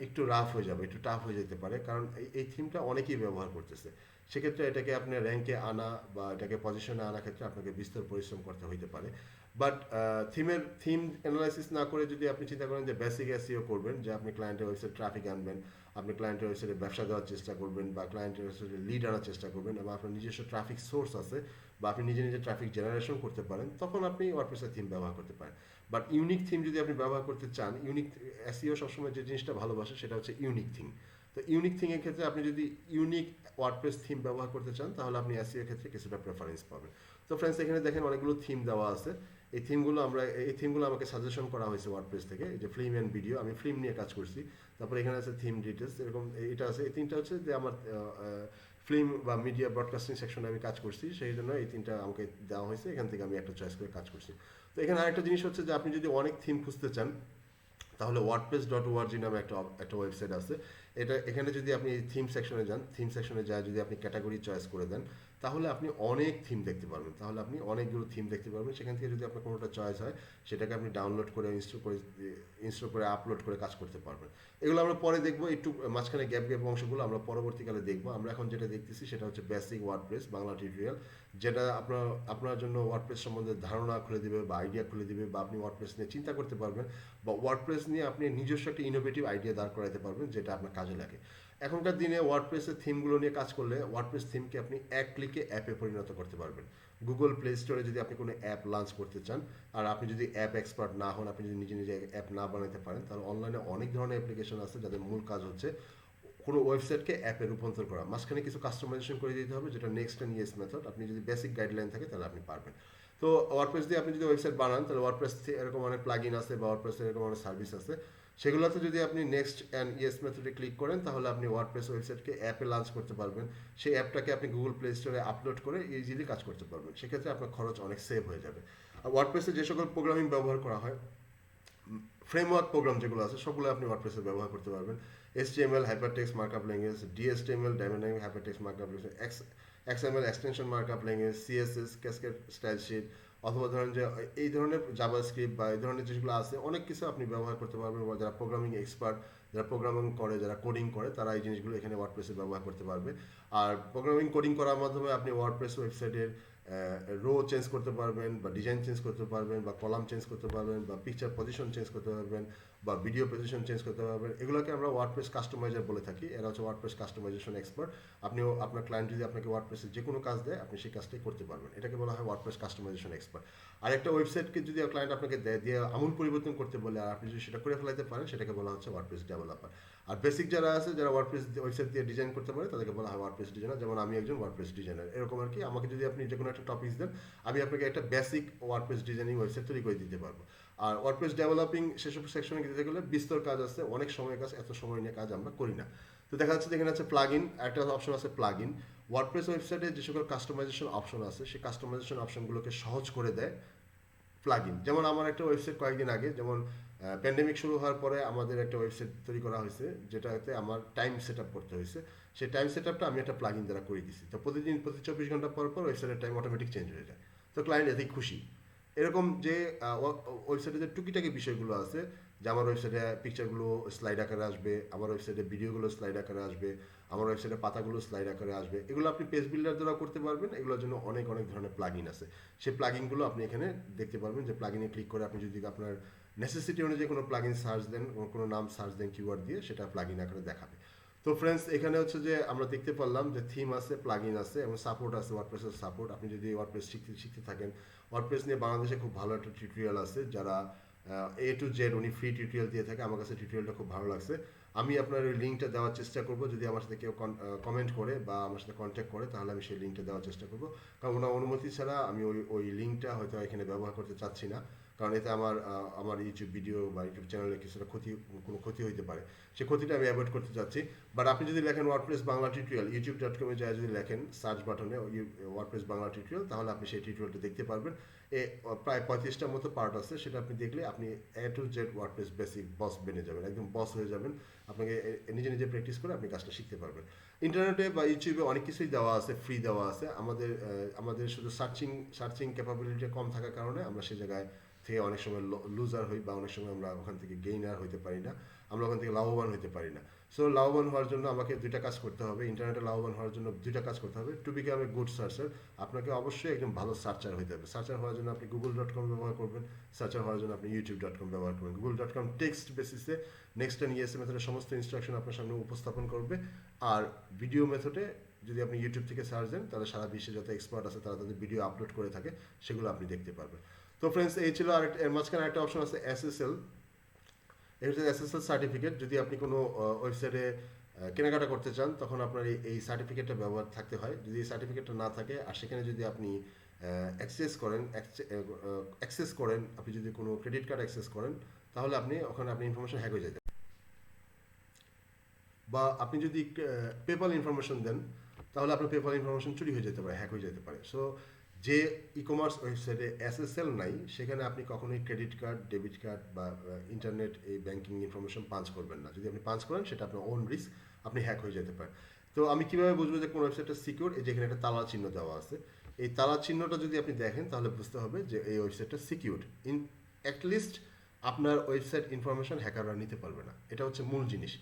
একটু রাফ হয়ে যাবে, একটু টাফ হয়ে যেতে পারে, কারণ এই থিমটা অনেকেই ব্যবহার করতেছে। সেক্ষেত্রে এটাকে আপনার র্যাঙ্কে আনা বা এটাকে পজিশনে আনার ক্ষেত্রে আপনাকে বিস্তর পরিশ্রম করতে হইতে পারে। বাট থিম অ্যানালাইসিস না করে যদি আপনি চিন্তা করেন যে বেসিক এসইও করবেন, যে আপনি ক্লায়েন্টের ওয়েবসাইট ট্রাফিক আনবেন, আপনি ক্লায়েন্টের ওয়েবসাইটে ব্যবসা দেওয়ার চেষ্টা করবেন বা ক্লায়েন্টের ওয়েবসাইটে লিড আনার চেষ্টা করবেন, এবং আপনার নিজস্ব ট্রাফিক সোর্স আছে বা আপনি নিজে ট্রাফিক জেনারেশন করতে পারেন, তখন আপনি ওয়ার্ডপ্রেসের থিম ব্যবহার করতে পারেন। বাট ইউনিক থিম যদি আপনি ব্যবহার করতে চান, এসইও সবসময় যে জিনিসটা ভালোবাসে সেটা হচ্ছে ইউনিক থিম। তো ইউনিক থিমের ক্ষেত্রে আপনি যদি ইউনিক ওয়ার্ডপ্রেস থিম ব্যবহার করতে চান তাহলে আপনি এসইও ক্ষেত্রে কিছুটা প্রেফারেন্স পাবেন। তো ফ্রেন্ডস, এখানে দেখেন অনেকগুলো থিম দেওয়া আছে। এই থিমগুলো আমাকে সাজেশন করা হয়েছে ওয়ার্ডপ্রেস থেকে, এই যে ফিল্ম অ্যান্ড ভিডিও, আমি ফিল্ম নিয়ে কাজ করছি। তারপর এখানে আছে থিম ডিটেলস, এরকম এটা আছে। এই তিনটা হচ্ছে যে আমার ফিল্ম বা মিডিয়া ব্রডকাস্টিং সেকশনে আমি কাজ করছি, সেই জন্য এই তিনটা আমাকে দেওয়া হয়েছে, এখান থেকে আমি একটা চয়েস করে কাজ করছি। তো এখানে আরেকটা জিনিস হচ্ছে যে আপনি যদি অনেক থিম খুঁজতে চান তাহলে wordpress.org নামে একটা ওয়েবসাইট আছে। এখানে যদি আপনি থিম সেকশনে যান, থিম সেকশনে যায় যদি আপনি ক্যাটাগরি চয়েস করে দেন, তাহলে আপনি অনেক থিম দেখতে পারবেন। সেখান থেকে যদি আপনার কোনোটা চয়েস হয় সেটাকে আপনি ডাউনলোড করে ইনস্টল করে আপলোড করে কাজ করতে পারবেন। এগুলো আমরা পরে দেখবো, একটু মাঝখানে গ্যাপ অংশগুলো আমরা পরবর্তীকালে দেখবো। আমরা এখন যেটা দেখতেছি সেটা হচ্ছে বেসিক ওয়ার্ডপ্রেস বাংলা টিউটোরিয়াল, যেটা আপনার জন্য ওয়ার্ডপ্রেস সম্বন্ধে ধারণা খুলে দিবে বা আইডিয়া খুলে দিবে, বা আপনি ওয়ার্ডপ্রেস নিয়ে চিন্তা করতে পারবেন, বা ওয়ার্ডপ্রেস নিয়ে আপনি নিজস্ব একটা ইনোভেটিভ আইডিয়া দাঁড় করাতে পারবেন যেটা আপনার কাজে লাগে। এখনকার দিনে ওয়ার্ডপ্রেসের থিমগুলো নিয়ে কাজ করলে ওয়ার্ডপ্রেস থিমকে আপনি এক ক্লিকে অ্যাপে পরিণত করতে পারবেন। গুগল প্লে স্টোরে যদি আপনি কোনো অ্যাপ লঞ্চ করতে চান, আর আপনি যদি অ্যাপ এক্সপার্ট না হন, আপনি যদি নিজে নিজে অ্যাপ না বানাতে পারেন, তাহলে অনলাইনে অনেক ধরনের অ্যাপ্লিকেশন আছে যাদের মূল কাজ হচ্ছে কোনো ওয়েবসাইটকে অ্যাপে রূপান্তর করা। মাঝখানে কিছু কাস্টমাইজেশন করে দিতে হবে, যেটা নেক্সট অ্যান্ড ইয়েস মেথড। আপনি যদি বেসিক গাইডলাইন থাকে তাহলে আপনি পারবেন। তো ওয়ার্ডপ্রেস দিয়ে আপনি যদি ওয়েবসাইট বানান, তাহলে ওয়ার্ডপ্রেস এরকম অনেক প্লাগইন আছে বা ওয়ার্ডপ্রেস এরকম অনেক সার্ভিস আছে, সেগুলোতে যদি আপনি নেক্সট অ্যান্ড ইয়েস মেথডে ক্লিক করেন, তাহলে আপনি ওয়ার্ডপ্রেস ওয়েবসাইটকে অ্যাপে লঞ্চ করতে পারবেন। সেই অ্যাপটাকে আপনি গুগল প্লে স্টোরে আপলোড করে ইজিলি কাজ করতে পারবেন। সেক্ষেত্রে আপনার খরচ অনেক সেভ হয়ে যাবে। আর ওয়ার্ডপ্রেসে যে সকল প্রোগ্রামিং ব্যবহার করা হয়, ফ্রেমওয়ার্ক প্রোগ্রাম যেগুলো আছে, সবগুলো আপনি ওয়ার্ডপ্রেসে ব্যবহার করতে পারবেন। HTML hypertext markup language, DHTML dynamic hypertext markup language, XML extension markup language, CSS cascade style sheet, অথবা ধরেন যে এই ধরনের জাভাস্ক্রিপ্ট বা এই ধরনের যেগুলো আছে, অনেক কিছু আপনি ব্যবহার করতে পারবেন। বা যারা প্রোগ্রামিং এক্সপার্ট, যারা প্রোগ্রামিং করে, যারা কোডিং করে, তারা এই জিনিসগুলো এখানে ওয়ার্ডপ্রেসে ব্যবহার করতে পারবে। আর প্রোগ্রামিং কোডিং করার মাধ্যমে আপনি ওয়ার্ডপ্রেস ওয়েবসাইটের রো চেঞ্জ করতে পারবেন, বা ডিজাইন চেঞ্জ করতে পারবেন, বা কলাম চেঞ্জ করতে পারবেন, বা পিকচার পজিশন চেঞ্জ করতে পারবেন, বা ভিডিও পজিশন চেঞ্জ করতে পারবেন। এগুলোকে আমরা ওয়ার্ডপ্রেস কাস্টমাইজার বলে থাকি। এরা হচ্ছে ওয়ার্ডপ্রেস কাস্টমাইজেশন এক্সপার্ট। আপনিও আপনার ক্লায়েন্ট যদি আপনাকে ওয়ার্ডপ্রেসের যে কোনো কাজ দেয়, আপনি সেই কাজটাই করতে পারবেন। এটাকে বলা হয় ওয়ার্ডপ্রেস কাস্টমাইজেশন এক্সপার্ট। আর একটা ওয়েবসাইটকে যদি ক্লায়েন্ট আপনাকে দেয়, দিয়ে আমূল পরিবর্তন করতে বলে, আর আপনি যদি সেটা করে ফেলাতে পারেন, সেটাকে বলা হচ্ছে ওয়ার্ডপ্রেস ডেভেলপার। আর বেসিক যারা আছে, যারা ওয়ার্ডপ্রেস ওয়েবসাইট দিয়ে ডিজাইন করতে পারে, তাদেরকে বলা হয় ওয়ার্ডপ্রেস ডিজাইনার। যেমন আমি একজন ওয়ার্ডপ্রেস ডিজাইনার। এরকম আর কি, আমাকে যদি আপনি যে কোনো একটা টপিক দেন, আমি আপনাকে একটা বেসিক ওয়ার্ডপ্রেস ডিজাইনিং ওয়েবসাইট তৈরি করে দিতে পারবো। আর ওয়ার্ডপ্রেস ডেভেলপিং সেসব সেকশনে যেতে গেলে বিস্তর কাজ আছে, অনেক সময় কাজ, এত সময় নিয়ে কাজ আমরা করি না। তো দেখা যাচ্ছে এখানে আছে প্লাগইন, একটা অপশন আছে প্লাগইন। ওয়ার্ডপ্রেস ওয়েবসাইটে যে সকল কাস্টমাইজেশন অপশন আছে, সেই কাস্টমাইজেশন অপশনগুলোকে সহজ করে দেয় প্লাগইন। যেমন আমার একটা ওয়েবসাইট কয়েকদিন আগে, যেমন প্যান্ডেমিক শুরু হওয়ার পরে আমাদের একটা ওয়েবসাইট তৈরি করা হয়েছে, যেটাতে আমার টাইম সেট আপ করতে হয়েছে। সেই টাইম সেট আপটা আমি একটা প্লাগইন দ্বারা করে দিয়েছি। তো প্রতিদিন প্রতি 24 ঘন্টা পর পর ওয়েবসাইটের টাইম অটোমেটিক চেঞ্জ হয়ে যায়। তো ক্লায়েন্ট এতেই খুশি। এরকম যে ওয়েবসাইটে যে টুকিটাকি বিষয়গুলো আছে, যে আমার ওয়েবসাইটে পিকচারগুলো স্লাইড আকারে আসবে, আমার ওয়েবসাইটে ভিডিওগুলো স্লাইড আকারে আসবে, আমার ওয়েবসাইটে পাতাগুলো স্লাইড আকারে আসবে, এগুলো আপনি পেজ বিল্ডার দ্বারা করতে পারবেন। এগুলোর জন্য অনেক অনেক ধরনের প্লাগইন আছে। সেই প্লাগইনগুলো আপনি এখানে দেখতে পারবেন। যে প্লাগইনে ক্লিক করে আপনি যদি আপনার নেসেসিটি অনুযায়ী কোনো প্লাগইন সার্চ দেন, কোনো নাম সার্চ দেন কিওয়ার্ড দিয়ে, সেটা প্লাগইন আকারে দেখাবে। তো ফ্রেন্ডস, এখানে হচ্ছে যে আমরা দেখতে পারলাম যে থিম আছে, প্লাগইন আছে, এবং সাপোর্ট আছে, ওয়ার্ডপ্রেসের সাপোর্ট। আপনি যদি ওয়ার্ডপ্রেস শিখতে থাকেন, ওয়ার্ডপ্রেস নিয়ে বাংলাদেশে খুব ভালো একটা টিউটোরিয়াল আছে, যারা A to Z উনি ফ্রি টিউটোরিয়াল দিয়ে থাকে। আমার কাছে টিউটোরিয়ালটা খুব ভালো লাগছে। আমি আপনার ওই লিঙ্কটা দেওয়ার চেষ্টা করব। যদি আমার সাথে কেউ কমেন্ট করে বা আমার সাথে কন্ট্যাক্ট করে, তাহলে আমি সেই লিঙ্কটা দেওয়ার চেষ্টা করব। কারণ ওনার অনুমতি ছাড়া আমি ওই লিঙ্কটা হয়তো এখানে ব্যবহার করতে চাচ্ছি না। কারণ এতে আমার ইউটিউব ভিডিও বা ইউটিউব চ্যানেলে কিছুটা কোনো ক্ষতি হতে পারে। সেই ক্ষতিটা আমি অ্যাভয়েড করতে চাচ্ছি। বাট আপনি যদি লেখেন ওয়ার্ডপ্রেস বাংলা টিউটোরিয়াল, youtube.com-এ যায় যদি লেখেন সার্চ বাটনে ওয়ার্ডপ্রেস বাংলা টিউটোরিয়াল, তাহলে আপনি সেই টিউটোরিয়ালটা দেখতে পারবেন। প্রায় 35টার মতো পার্ট আছে। সেটা আপনি দেখলে আপনি A to Z WordPress basic boss বেনে যাবেন, একদম বস হয়ে যাবেন। আপনাকে নিজে নিজে প্র্যাকটিস করে আপনি কাজটা শিখতে পারবেন। ইন্টারনেটে বা ইউটিউবে অনেক কিছুই দেওয়া আছে, ফ্রি দেওয়া আছে। আমাদের শুধু সার্চিং ক্যাপাবিলিটি কম থাকার কারণে আমরা সেই জায়গায় থেকে অনেক সময় লুজার হই, বা অনেক সময় আমরা ওখান থেকে গেইনার হইতে পারি না, আমরা ওখান থেকে লাভবান হইতে পারি না। সো লাভবান হওয়ার জন্য আমাকে দুইটা কাজ করতে হবে। ইন্টারনেটে লাভবান হওয়ার জন্য দুইটা কাজ করতে হবে। To become a good searcher, আপনাকে অবশ্যই একজন ভালো সার্চার হইতে হবে। সার্চার হওয়ার জন্য আপনি google.com ব্যবহার করবেন, সার্চার হওয়ার জন্য আপনি youtube.com ব্যবহার করবেন। google.com টেক্সট বেসিসে নেক্সট অ্যান্ড ইয়েস মেথডের সমস্ত ইনস্ট্রাকশন আপনার সামনে উপস্থাপন করবে। আর ভিডিও মেথডে যদি আপনি ইউটিউব থেকে সার্চ দেন, তাহলে সারা বিশ্বে যত এক্সপার্ট আছে তারা তাদের ভিডিও আপলোড করে থাকে, সেগুলো আপনি দেখতে পারবেন। তো ফ্রেন্ডস, এই ছিল। আর এর মাঝখানে একটা অপশন আছে SSL। এটা হচ্ছে SSL সার্টিফিকেট। যদি আপনি কোনো ওয়েবসাইটে কেনাকাটা করতে চান, তখন আপনার এই সার্টিফিকেটটা ব্যবহার থাকতে হয়। যদি এই সার্টিফিকেটটা না থাকে, আর সেখানে যদি আপনি অ্যাক্সেস করেন, আপনি যদি কোনো ক্রেডিট কার্ড অ্যাক্সেস করেন, তাহলে ওখানে আপনি ইনফরমেশন হ্যাক হয়ে যেতে, বা আপনি যদি পেপাল ইনফরমেশন দেন, তাহলে আপনার পেপাল ইনফরমেশন চুরি হয়ে যেতে পারে, হ্যাক হয়ে যেতে পারে। সো যে ই কমার্স ওয়েবসাইটে SSL নাই, সেখানে আপনি কখনোই ক্রেডিট কার্ড, ডেবিট কার্ড বা ইন্টারনেট এই ব্যাংকিং ইনফরমেশন পাঞ্চ করবেন না। যদি আপনি পাঞ্চ করেন, সেটা আপনার ওন রিস্ক, আপনি হ্যাক হয়ে যেতে পারেন। তো আমি কীভাবে বুঝবো যে কোন ওয়েবসাইটটা সিকিউর? এই যেখানে একটা তালা চিহ্ন দেওয়া আছে, এই তালা চিহ্নটা যদি আপনি দেখেন, তাহলে বুঝতে হবে যে এই ওয়েবসাইটটা সিকিউর। অ্যাটলিস্ট আপনার ওয়েবসাইট ইনফরমেশন হ্যাকাররা নিতে পারবে না। এটা হচ্ছে মূল জিনিস।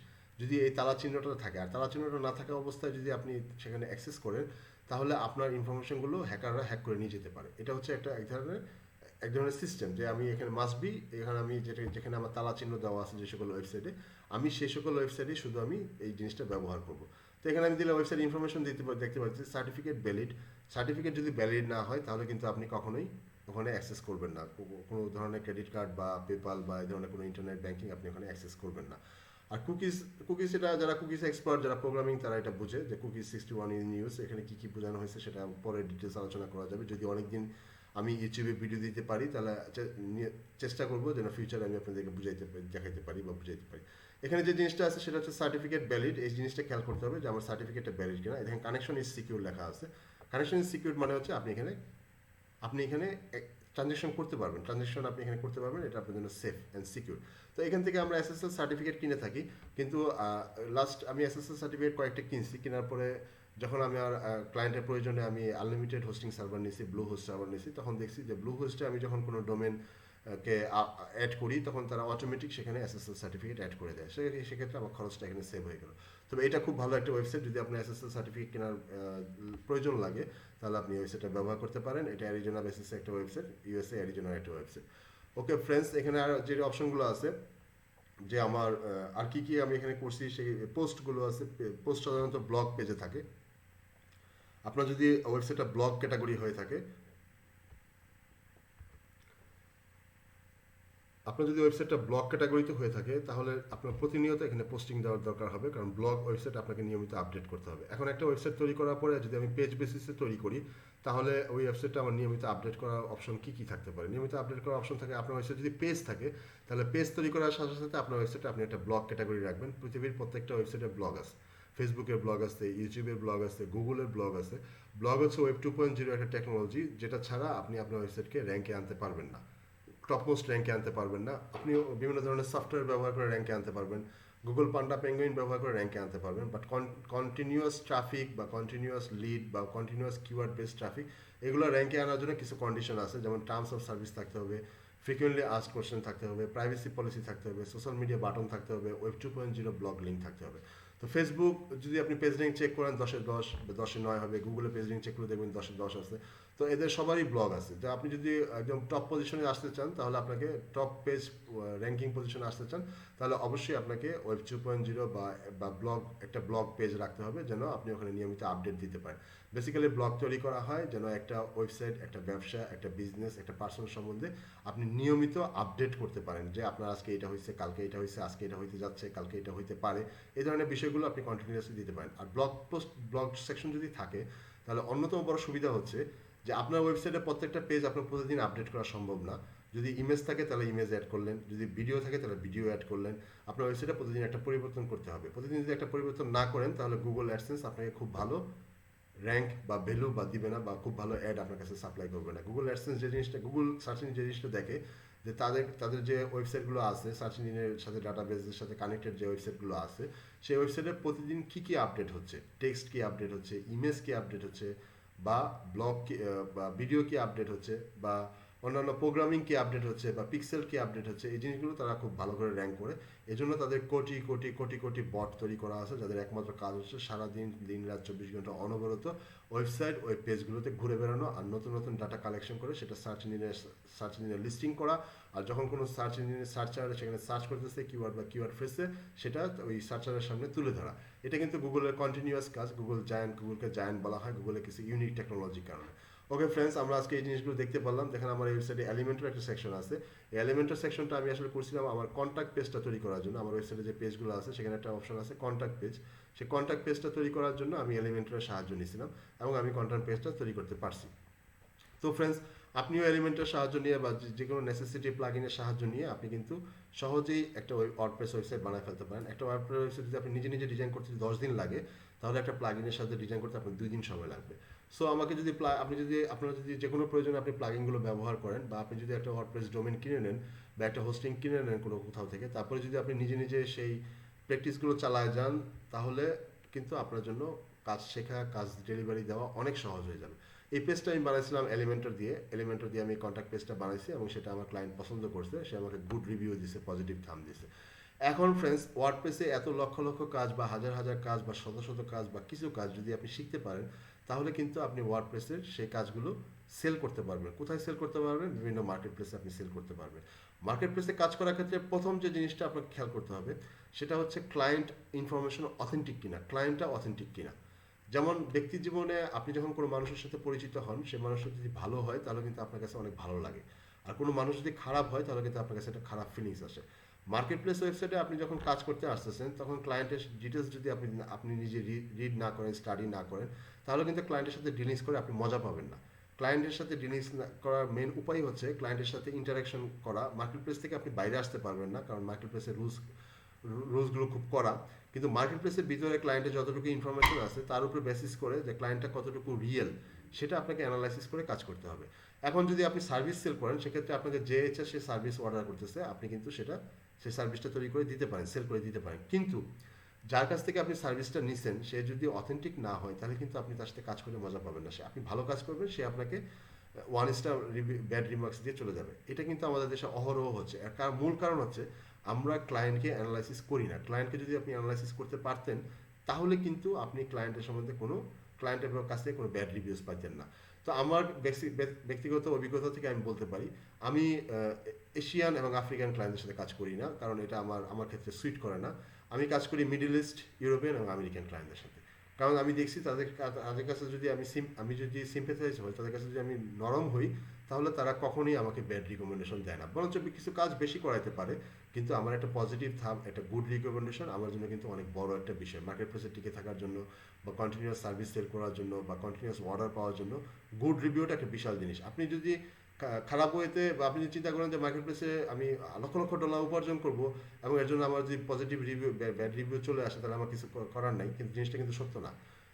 যদি এই তালা চিহ্নটা থাকে, আর তালা চিহ্নটা না থাকা অবস্থায় যদি আপনি সেখানে অ্যাক্সেস করেন, তাহলে আপনার ইনফরমেশনগুলো হ্যাকাররা হ্যাক করে নিয়ে যেতে পারে। এটা হচ্ছে এক ধরনের এক ধরনের সিস্টেম যে আমি এখানে মাস্ট বি, এখানে আমি যেখানে আমার তালা চিহ্ন দেওয়া আছে যে সকল ওয়েবসাইটে, আমি সেই সকল ওয়েবসাইটে শুধু আমি এই জিনিসটা ব্যবহার করব। তো এখানে আমি দিলে ওয়েবসাইট ইনফরমেশন দেখতে পাচ্ছি সার্টিফিকেট ভ্যালিড। সার্টিফিকেট যদি ভ্যালিড না হয় তাহলে কিন্তু আপনি কখনোই ওখানে অ্যাক্সেস করবেন না, কোনো ধরনের ক্রেডিট কার্ড বা পেপাল বা এই ধরনের কোনো ইন্টারনেট ব্যাংকিং আপনি ওখানে অ্যাক্সেস করবেন না। আর কুকিজ এটা যারা কুকিজ এক্সপার্ট, যারা প্রোগ্রামিং, তারা এটা বুঝে যে কুকিজ 61 ইন ইউজ, এখানে কী কী বোঝানো হয়েছে সেটা পরে ডিটেলস আলোচনা করা যাবে। যদি অনেকদিন আমি ইউটিউবে ভিডিও দিতে পারি তাহলে চেষ্টা করবো যেন ফিউচারে আমি আপনাদেরকে দেখাইতে পারি বা বুঝাইতে পারি। এখানে যে জিনিসটা আছে সেটা হচ্ছে সার্টিফিকেট ভ্যালিড। এই জিনিসটা খেয়াল করতে হবে যে আমার সার্টিফিকেটটা ভ্যালিড কিনা। এখানে কানেকশন ইজ সিকিউর লেখা আছে। কানেকশন ইজ সিকিউর মানে হচ্ছে আপনি এখানে ট্রানজ্যাকশন করতে পারবেন, আপনি এখানে করতে পারবেন, এটা আপনার জন্য সেফ অ্যান্ড সিকিউর। তো এখান থেকে আমরা এসএসএল সার্টিফিকেট কিনে থাকি, কিন্তু লাস্ট আমি এসএসএল সার্টিফিকেট কয়েকটা কিনছি, কেনার পরে যখন আমি আর ক্লায়েন্টের প্রয়োজনে আমি আনলিমিটেড হোস্টিং সার্ভার নিয়েছি, ব্লু হোস্ট সার্ভার নিয়েছি, তখন দেখছি যে ব্লু হোস্টে আমি যখন কোনো ডোমেন কে অ্যাড করি তখন তারা অটোমেটিক সেখানে এসএসএল সার্টিফিকেট অ্যাড করে দেয়। সেক্ষেত্রে আমার খরচটা এখানে সেভ হয়ে গেল। তবে এটা খুব ভালো একটা ওয়েবসাইট, যদি আপনার এসএসএল সার্টিফিকেট কেনার প্রয়োজন লাগে তাহলে আপনি ওয়েবসাইটটা ব্যবহার করতে পারেন। এটা অ্যারিজোনা বেসিসে একটা ওয়েবসাইট, ইউএসএ অ্যারিজোনার একটা ওয়েবসাইট। ওকে ফ্রেন্ডস, এখানে আর যে অপশনগুলো আছে যে আমার আর কি কি আমি এখানে করছি, সেই পোস্টগুলো আছে। পোস্ট সাধারণত ব্লগ পেজে থাকে। আপনার যদি ওয়েবসাইটটা ব্লগ ক্যাটাগরি হয়ে থাকে, আপনার যদি ওয়েবসাইটটা ব্লগ ক্যাটাগরিতে হয়ে থাকে তাহলে আপনার প্রতিনিয়ত এখানে পোস্টিং দেওয়ার দরকার হবে, কারণ ব্লগ ওয়েবসাইট আপনাকে নিয়মিত আপডেট করতে হবে। এখন একটা ওয়েবসাইট তৈরি করার পরে যদি আমি পেজ বেসিসে তৈরি করি তাহলে ওই ওয়েবসাইটটা আমার নিয়মিত আপডেট করার অপশন কী কী থাকতে পারে? নিয়মিত আপডেট করার অপশন থাকে, আপনার ওয়েবসাইট যদি পেজ থাকে তাহলে পেজ তৈরি করার সাথে সাথে আপনার ওয়েবসাইটে আপনি একটা ব্লগ ক্যাটাগরি রাখবেন। পৃথিবীর প্রত্যেকটা ওয়েবসাইটে ব্লগ আছে, ফেসবুকের ব্লগ আছে, ইউটিউবের ব্লগ আছে, গুগলের ব্লগ আছে। ব্লগ হচ্ছে ওয়েব 2.0 একটা টেকনোলজি, যেটা ছাড়া আপনি আপনার ওয়েবসাইটকে র্যাঙ্কে আনতে পারবেন না, টপমোস্ট র্যাঙ্কে আনতে পারবেন না। আপনি বিভিন্ন ধরনের সফটওয়্যার ব্যবহার করে র্যাঙ্কে আনতে পারবেন, গুগল পান্ডা পেঙ্গুইন ব্যবহার করে র্যাঙ্কে আনতে পারবেন, বাট কন্টিনিউয়াস ট্রাফিক বা কন্টিনিউয়াস লিড বা কন্টিনিউয়াস কিওয়ার্ড বেসড ট্রাফিক, এগুলো র্যাঙ্কে আনার জন্য কিছু কন্ডিশন আছে, যেমন টার্মস অফ সার্ভিস থাকতে হবে, ফ্রিকুয়েন্টলি আস্কড কোয়েশ্চেন থাকতে হবে, প্রাইভেসি পলিসি থাকতে হবে, সোশ্যাল মিডিয়া বাটন থাকতে হবে, ওয়েব 2.0 ব্লগ লিঙ্ক থাকতে হবে। তো ফেসবুক যদি আপনি পেজ লিঙ্ক চেক করেন 10-এ 10 বা 10-এ 9 হবে, গুগলে পেজ লিঙ্ক চেক করে দেখবেন 10-এ 10 আছে। তো এদের সবারই ব্লগ আছে। তো আপনি যদি একদম টপ পজিশনে আসতে চান, তাহলে আপনাকে টপ পেজ র্যাঙ্কিং পজিশনে আসতে চান, তাহলে অবশ্যই আপনাকে ওয়েব 2.0 বা ব্লগ, একটা ব্লগ পেজ রাখতে হবে যেন আপনি ওখানে নিয়মিত আপডেট দিতে পারেন। বেসিক্যালি ব্লগ তৈরি করা হয় যেন একটা ওয়েবসাইট, একটা ব্যবসা, একটা বিজনেস, একটা পার্সোনাল সম্বন্ধে আপনি নিয়মিত আপডেট করতে পারেন, যে আপনার আজকে এটা হয়েছে, কালকে এটা হয়েছে, আজকে এটা হইতে যাচ্ছে, কালকে এটা হইতে পারে, এই ধরনের বিষয়গুলো আপনি কন্টিনিউয়াসলি দিতে পারেন। আর ব্লগ সেকশন যদি থাকে তাহলে অন্যতম বড় সুবিধা হচ্ছে যে আপনার ওয়েবসাইটে প্রত্যেকটা পেজ আপনার প্রতিদিন আপডেট করা সম্ভব না। যদি ইমেজ থাকে তাহলে ইমেজ অ্যাড করলেন, যদি ভিডিও থাকে তাহলে ভিডিও অ্যাড করলেন। আপনার ওয়েবসাইটে প্রতিদিন একটা পরিবর্তন করতে হবে। প্রতিদিন যদি একটা পরিবর্তন না করেন তাহলে গুগল অ্যাডসেন্স আপনাকে খুব ভালো র্যাঙ্ক বা ভ্যালু বা দিবে না, বা খুব ভালো অ্যাড আপনার কাছে সাপ্লাই করবে না। গুগল অ্যাডসেন্স যে জিনিসটা, গুগল সার্চ ইঞ্জিন যে জিনিসটা দেখে যে তাদের যে ওয়েবসাইটগুলো আছে, সার্চ ইঞ্জিনের সাথে ডাটাবেসের সাথে কানেক্টেড যে ওয়েবসাইটগুলো আছে, সেই ওয়েবসাইটে প্রতিদিন কী কী আপডেট হচ্ছে, টেক্সট কী আপডেট হচ্ছে, ইমেজ কী আপডেট হচ্ছে, বা ব্লগ কি বা ভিডিও কি আপডেট হচ্ছে, বা অন্যান্য প্রোগ্রামিং কি আপডেট হচ্ছে, বা পিক্সেল কি আপডেট হচ্ছে, এই জিনিসগুলো তারা খুব ভালো করে র্যাঙ্ক করে। এজন্য তাদের কোটি কোটি কোটি কোটি বট তৈরি করা আছে, যাদের একমাত্র কাজ হচ্ছে সারাদিন দিন রাত 24 ঘন্টা অনবরত ওয়েবসাইট, ওয়েব পেজগুলোতে ঘুরে বেড়ানো আর নতুন নতুন ডাটা কালেকশন করে সেটা সার্চ ইঞ্জিনে লিস্টিং করা। আর যখন কোনো সার্চ ইঞ্জিনে সার্চার সেখানে সার্চ করতেছে কিওয়ার্ড বা কিওয়ার্ড ফ্রেজে, সেটা ওই সার্চারের সামনে তুলে ধরা। এটা কিন্তু গুগলের কন্টিনিউয়াস কাজ। গুগলকে জায়ান্ট বলা হয় গুগলের কিছু ইউনিক টেকনোলজির কারণে। ওকে ফ্রেন্ডস, আমরা আজকে এই জিনিসগুলো দেখতে পারলাম। দেখেন আমার এই ওয়েবসাইটে এলিমেন্টের একটা সেকশন আছে। এই এলিমেন্টের সেকশনটা আমি আসলে করছিলাম আমার কন্ট্যাক্ট পেজটা তৈরি করার জন্য। আমার ওয়েবসাইটে যে পেজগুলো আছে সেখানে একটা অপশন আছে কন্ট্যাক্ট পেজ। সেই কন্ট্যাক্ট পেজটা তৈরি করার জন্য আমি এলিমেন্টের সাহায্য নিয়েছিলাম এবং আমি কন্ট্যাক্ট পেজটা তৈরি করতে পারছি। তো ফ্রেন্ডস, আপনিও এলিমেন্টের সাহায্য নিয়ে বা যে কোনো নেসেসিটি প্লাগইনের সাহায্য নিয়ে আপনি কিন্তু সহজেই একটা ওয়ার্ডপ্রেস ওয়েবসাইট বানায় ফেলতে পারেন। একটা ওয়ার্ডপ্রেস ওয়েবসাইট যদি আপনি নিজে নিজে ডিজাইন করতে 10 দিন লাগে, তাহলে একটা প্লাগইনের সাথে ডিজাইন করতে আপনার 2 দিন সময় লাগবে। সো আমাকে যদি আপনারা যদি যে কোনো প্রয়োজনে আপনি প্লাগইনগুলো ব্যবহার করেন, বা আপনি যদি একটা ওয়ার্ডপ্রেস ডোমেন কিনে নেন বা একটা হোস্টিং কিনে নেন কোনো কোথাও থেকে, তারপরে যদি আপনি নিজে নিজে সেই প্র্যাকটিসগুলো চালায় যান, তাহলে কিন্তু আপনার জন্য কাজ শেখা, কাজ ডেলিভারি দেওয়া অনেক সহজ হয়ে যাবে। এই পেজটা আমি বানাইছিলাম এলিমেন্টর দিয়ে আমি কন্ট্যাক্ট পেজটা বানাইছি এবং সেটা আমার ক্লায়েন্ট পছন্দ করছে। সে আমাকে গুড রিভিউ দিছে, পজিটিভ থাম দিছে। এখন ফ্রেন্ডস, ওয়ার্ডপ্রেসে এত লক্ষ লক্ষ কাজ বা হাজার হাজার কাজ বা শত শত কাজ বা কিছু কাজ যদি আপনি শিখতে পারেন, তাহলে কিন্তু আপনি ওয়ার্ডপ্রেসের সেই কাজগুলো সেল করতে পারবেন। কোথায় সেল করতে পারবেন? বিভিন্ন মার্কেট প্লেসে আপনি সেল করতে পারবেন। মার্কেট প্লেসে কাজ করার ক্ষেত্রে প্রথম যে জিনিসটা আপনাকে খেয়াল করতে হবে সেটা হচ্ছে ক্লায়েন্ট ইনফরমেশন অথেন্টিক কিনা, ক্লায়েন্টটা অথেন্টিক কিনা। যেমন ব্যক্তি জীবনে আপনি যখন কোনো মানুষের সাথে পরিচিত হন, সে মানুষটা যদি ভালো হয় তাহলে কিন্তু আপনার কাছে অনেক ভালো লাগে, আর কোনো মানুষ যদি খারাপ হয় তাহলে কিন্তু আপনার কাছে একটা খারাপ ফিলিংস আসে। মার্কেট প্লেস ওয়েবসাইটে আপনি যখন কাজ করতে আসতেছেন তখন ক্লায়েন্টের ডিটেলস যদি আপনি নিজে রিড না করেন, স্টাডি না করেন, তাহলে কিন্তু ক্লায়েন্টের সাথে ডিলিংস করে আপনি মজা পাবেন না। ক্লায়েন্টের সাথে ডিলিংস করার মেন উপায় হচ্ছে ক্লায়েন্টের সাথে ইন্টারাকশন করা। মার্কেট প্লেস থেকে আপনি বাইরে আসতে পারবেন না, কারণ মার্কেট প্লেসের রুলসগুলো খুব কড়া। কিন্তু মার্কেট প্লেসের ভিতরে ক্লায়েন্টের যতটুকু ইনফরমেশন আছে তার উপরে বেসিস করে যে ক্লায়েন্টটা কতটুকু রিয়েল, সেটা আপনাকে অ্যানালাইসিস করে কাজ করতে হবে। এখন যদি আপনি সার্ভিস সেল করেন, সেক্ষেত্রে আপনাকে যে ইচ্ছা সে সার্ভিস অর্ডার করতেছে, আপনি কিন্তু সেই সার্ভিসটা তৈরি করে দিতে পারেন, সেল করে দিতে পারেন। কিন্তু যার কাছ থেকে আপনি সার্ভিসটা নিছেন সে যদি অথেন্টিক না হয় তাহলে কিন্তু আপনি তার সাথে কাজ করে মজা পাবেন না। আপনি ভালো কাজ করবেন, সে আপনাকে ওয়ান স্টার ব্যাড রিমার্কস দিয়ে চলে যাবে। এটা কিন্তু আমাদের দেশে অহরহ হচ্ছে। এর মূল কারণ হচ্ছে আমরা ক্লায়েন্টকে অ্যানালাইসিস করি না। ক্লায়েন্টকে যদি আপনি অ্যানালাইসিস করতে পারতেন তাহলে কিন্তু আপনি ক্লায়েন্টের সম্বন্ধে ক্লায়েন্টের কাছ থেকে কোনো ব্যাড রিভিউজ পাইতেন না। তো আমার ব্যক্তিগত অভিজ্ঞতা থেকে আমি বলতে পারি, আমি এশিয়ান এবং আফ্রিকান ক্লায়েন্টের সাথে কাজ করি না, কারণ এটা আমার ক্ষেত্রে সুইট করে না। আমি কাজ করি মিডল ইস্ট, ইউরোপিয়ান এবং আমেরিকান ক্লায়েন্টের সাথে। কারণ আমি দেখছি তাদের কাছে যদি আমি যদি সিম্পেথাইজ হই, তাদের কাছে যদি আমি নরম হই, তাহলে তারা কখনোই আমাকে ব্যাড রিকমেন্ডেশন দেয় না, বরঞ্চ কিছু কাজ বেশি করাইতে পারে। কিন্তু আমার একটা পজিটিভ একটা গুড রিকমেন্ডেশন আমার জন্য কিন্তু অনেক বড় একটা বিষয়। মার্কেট প্লেসে টিকে থাকার জন্য বা কন্টিনিউয়াস সার্ভিস সেল করার জন্য বা কন্টিনিউয়াস অর্ডার পাওয়ার জন্য গুড রিভিউটা একটা বিশাল জিনিস। আপনি যদি খারাপ ওয়েতে বা আপনি যদি চিন্তা করেন যে মার্কেট প্লেসে আমি লক্ষ লক্ষ ডলার উপার্জন করবো এবং এর জন্য আমার যদি পজিটিভ রিভিউ ব্যাড রিভিউ চলে আসে তাহলে আমার কিছু করার নাই, কিন্তু জিনিসটা কিন্তু সত্য না।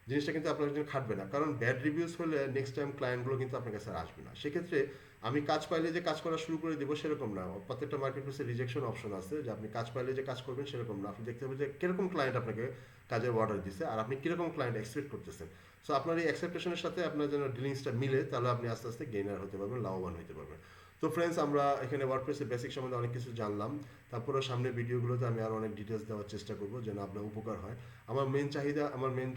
জিনিসটা কিন্তু আপনার জন্য খাটবে না, কারণ ব্যাড রিভিউস হলে নেক্সট টাইম ক্লায়েন্টগুলো কিন্তু আপনার কাছে আর আসবে না। সেক্ষেত্রে আমি কাজ পাইলে যে কাজ করা শুরু করে দেবো সেরকম না। প্রত্যেকটা মার্কেট প্লেসে রিজেকশন অপশন আছে, যে আপনি কাজ পাইলে যে কাজ করবেন সেরকম না। আপনি দেখতে হবে যে কিরকম ক্লায়েন্ট আপনাকে কাজের অর্ডার দিচ্ছে আর আপনি কিরকম ক্লায়েন্ট এক্সপেক্ট করতেছেন। সো আপনার এই এক্সপেকটেশনের সাথে আপনার যেন ডিলিংসটা মিলে, তাহলে আপনি আস্তে আস্তে গেইনার হতে পারবেন, লাভবান হতে পারবেন। তো ফ্রেন্ডস, আমরা এখানে ওয়ার্ডপ্রেসের বেসিক সম্বন্ধে অনেক কিছু জানলাম। তারপরে সামনের ভিডিওগুলোতে আমি আরও অনেক ডিটেলস দেওয়ার চেষ্টা করবো যেন আপনার উপকার হয়। আমার মেন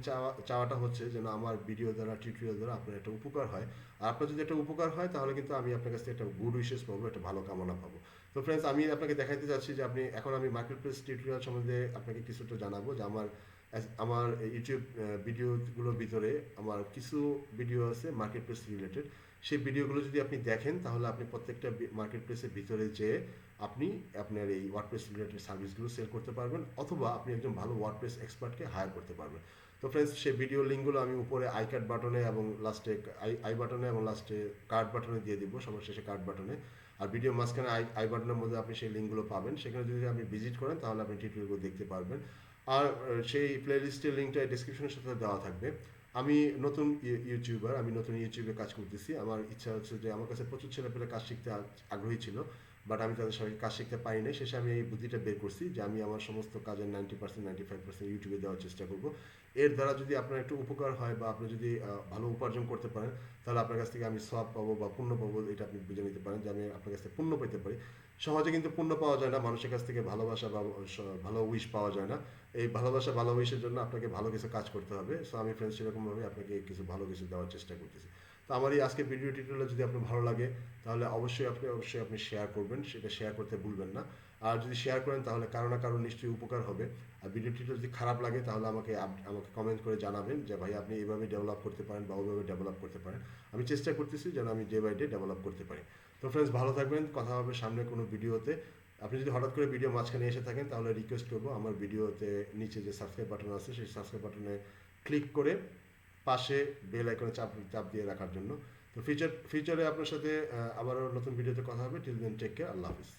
চাওয়াটা হচ্ছে যেন আমার ভিডিও দ্বারা, টিউটোরিয়াল দ্বারা আপনার একটা উপকার হয়। আর আপনার যদি একটা উপকার হয় তাহলে কিন্তু আমি আপনার কাছ থেকে একটা গুড উইশেস পাবো, একটা ভালো কামনা পাবো। তো ফ্রেন্ডস, আমি আপনাকে দেখাইতে চাচ্ছি যে আমি মার্কেট প্লেস টিউটোরিয়াল সম্বন্ধে আপনাকে কিছুটা জানাবো, যে আমার ইউটিউব ভিডিওগুলোর ভিতরে আমার কিছু ভিডিও আছে মার্কেট প্লেস রিলেটেড। সেই ভিডিওগুলো যদি আপনি দেখেন তাহলে আপনি প্রত্যেকটা মার্কেট প্লেসের ভিতরে যেয়ে আপনি আপনার এই ওয়ার্ডপ্রেস রিলেটেড সার্ভিসগুলো সেল করতে পারবেন, অথবা আপনি একজন ভালো ওয়ার্ডপ্রেস এক্সপার্টকে হায়ার করতে পারবেন। তো ফ্রেন্ডস, সেই ভিডিও লিঙ্কগুলো আমি উপরে আই কার্ড বাটনে এবং লাস্টে আই বাটনে এবং লাস্টে কার্ড বাটনে দিয়ে দিব, সবার শেষে কার্ড বাটনে। আর ভিডিও মাঝখানে আই বাটনের মধ্যে আপনি সেই লিঙ্কগুলো পাবেন। সেখানে যদি আপনি ভিজিট করেন তাহলে আপনি টিউটোরিয়ালগুলো দেখতে পারবেন। আর সেই প্লেলিস্টের লিঙ্কটা ডিসক্রিপশনের সাথে দেওয়া থাকবে। আমি নতুন ইউটিউবার, আমি নতুন ইউটিউবে কাজ করতেছি। আমার ইচ্ছা হচ্ছে যে আমার কাছে প্রচুর ছেলেপেলে কাজ শিখতে আগ্রহী ছিল, বাট আমি তাদের সবাই কাজ শিখতে পারি নাই। শেষে আমি এই বুদ্ধিটা বের করছি যে আমি আমার সমস্ত কাজের 90% 95% ইউটিউবে দেওয়ার চেষ্টা করব। এর দ্বারা যদি আপনার একটু উপকার হয় বা আপনি যদি ভালো উপার্জন করতে পারেন, তাহলে আপনার কাছ থেকে আমি সওয়াব পাবো বা পুণ্য পাবো, এটা আপনি বুঝে নিতে পারেন যে আমি আপনার কাছ থেকে পুণ্য পেতে পারি। সহজে কিন্তু পুণ্য পাওয়া যায় না, মানুষের কাছ থেকে ভালোবাসা বা ভালো উইশ পাওয়া যায় না। এই ভালোবাসা, ভালো উইশের জন্য আপনাকে ভালো কিছু কাজ করতে হবে। সো আমি ফ্রেন্ডস সেরকমভাবে আপনাকে ভালো কিছু দেওয়ার চেষ্টা করতেছি। তো আমার এই আজকে ভিডিও টিউটোরিয়াল যদি আপনার ভালো লাগে তাহলে অবশ্যই আপনি শেয়ার করবেন, সেটা শেয়ার করতে ভুলবেন না। আর যদি শেয়ার করেন তাহলে কারো না কারো নিশ্চয়ই উপকার হবে। আর ভিডিও টিউটোরিয়াল যদি খারাপ লাগে তাহলে আমাকে কমেন্ট করে জানাবেন যে ভাই আপনি এইভাবে ডেভেলপ করতে পারেন বা ওইভাবে ডেভেলপ করতে পারেন। আমি চেষ্টা করতেছি যেন আমি ডে বাই ডে ডেভেলপ করতে পারি। তো ফ্রেন্ডস, ভালো থাকবেন, কথা হবে সামনে কোনো ভিডিওতে। আপনি যদি হঠাৎ করে ভিডিও মাঝখানে এসে থাকেন তাহলে রিকোয়েস্ট করবো আমার ভিডিওতে নিচে যে সাবস্ক্রাইব বাটন আছে সেই সাবস্ক্রাইব বাটনে ক্লিক করে পাশে বেল আইকনে চাপ দিয়ে রাখার জন্য। তো ফিউচারে আপনার সাথে আবারও নতুন ভিডিওতে কথা হবে। টিল দেন, টেক কেয়ার, আল্লাহ হাফিজ।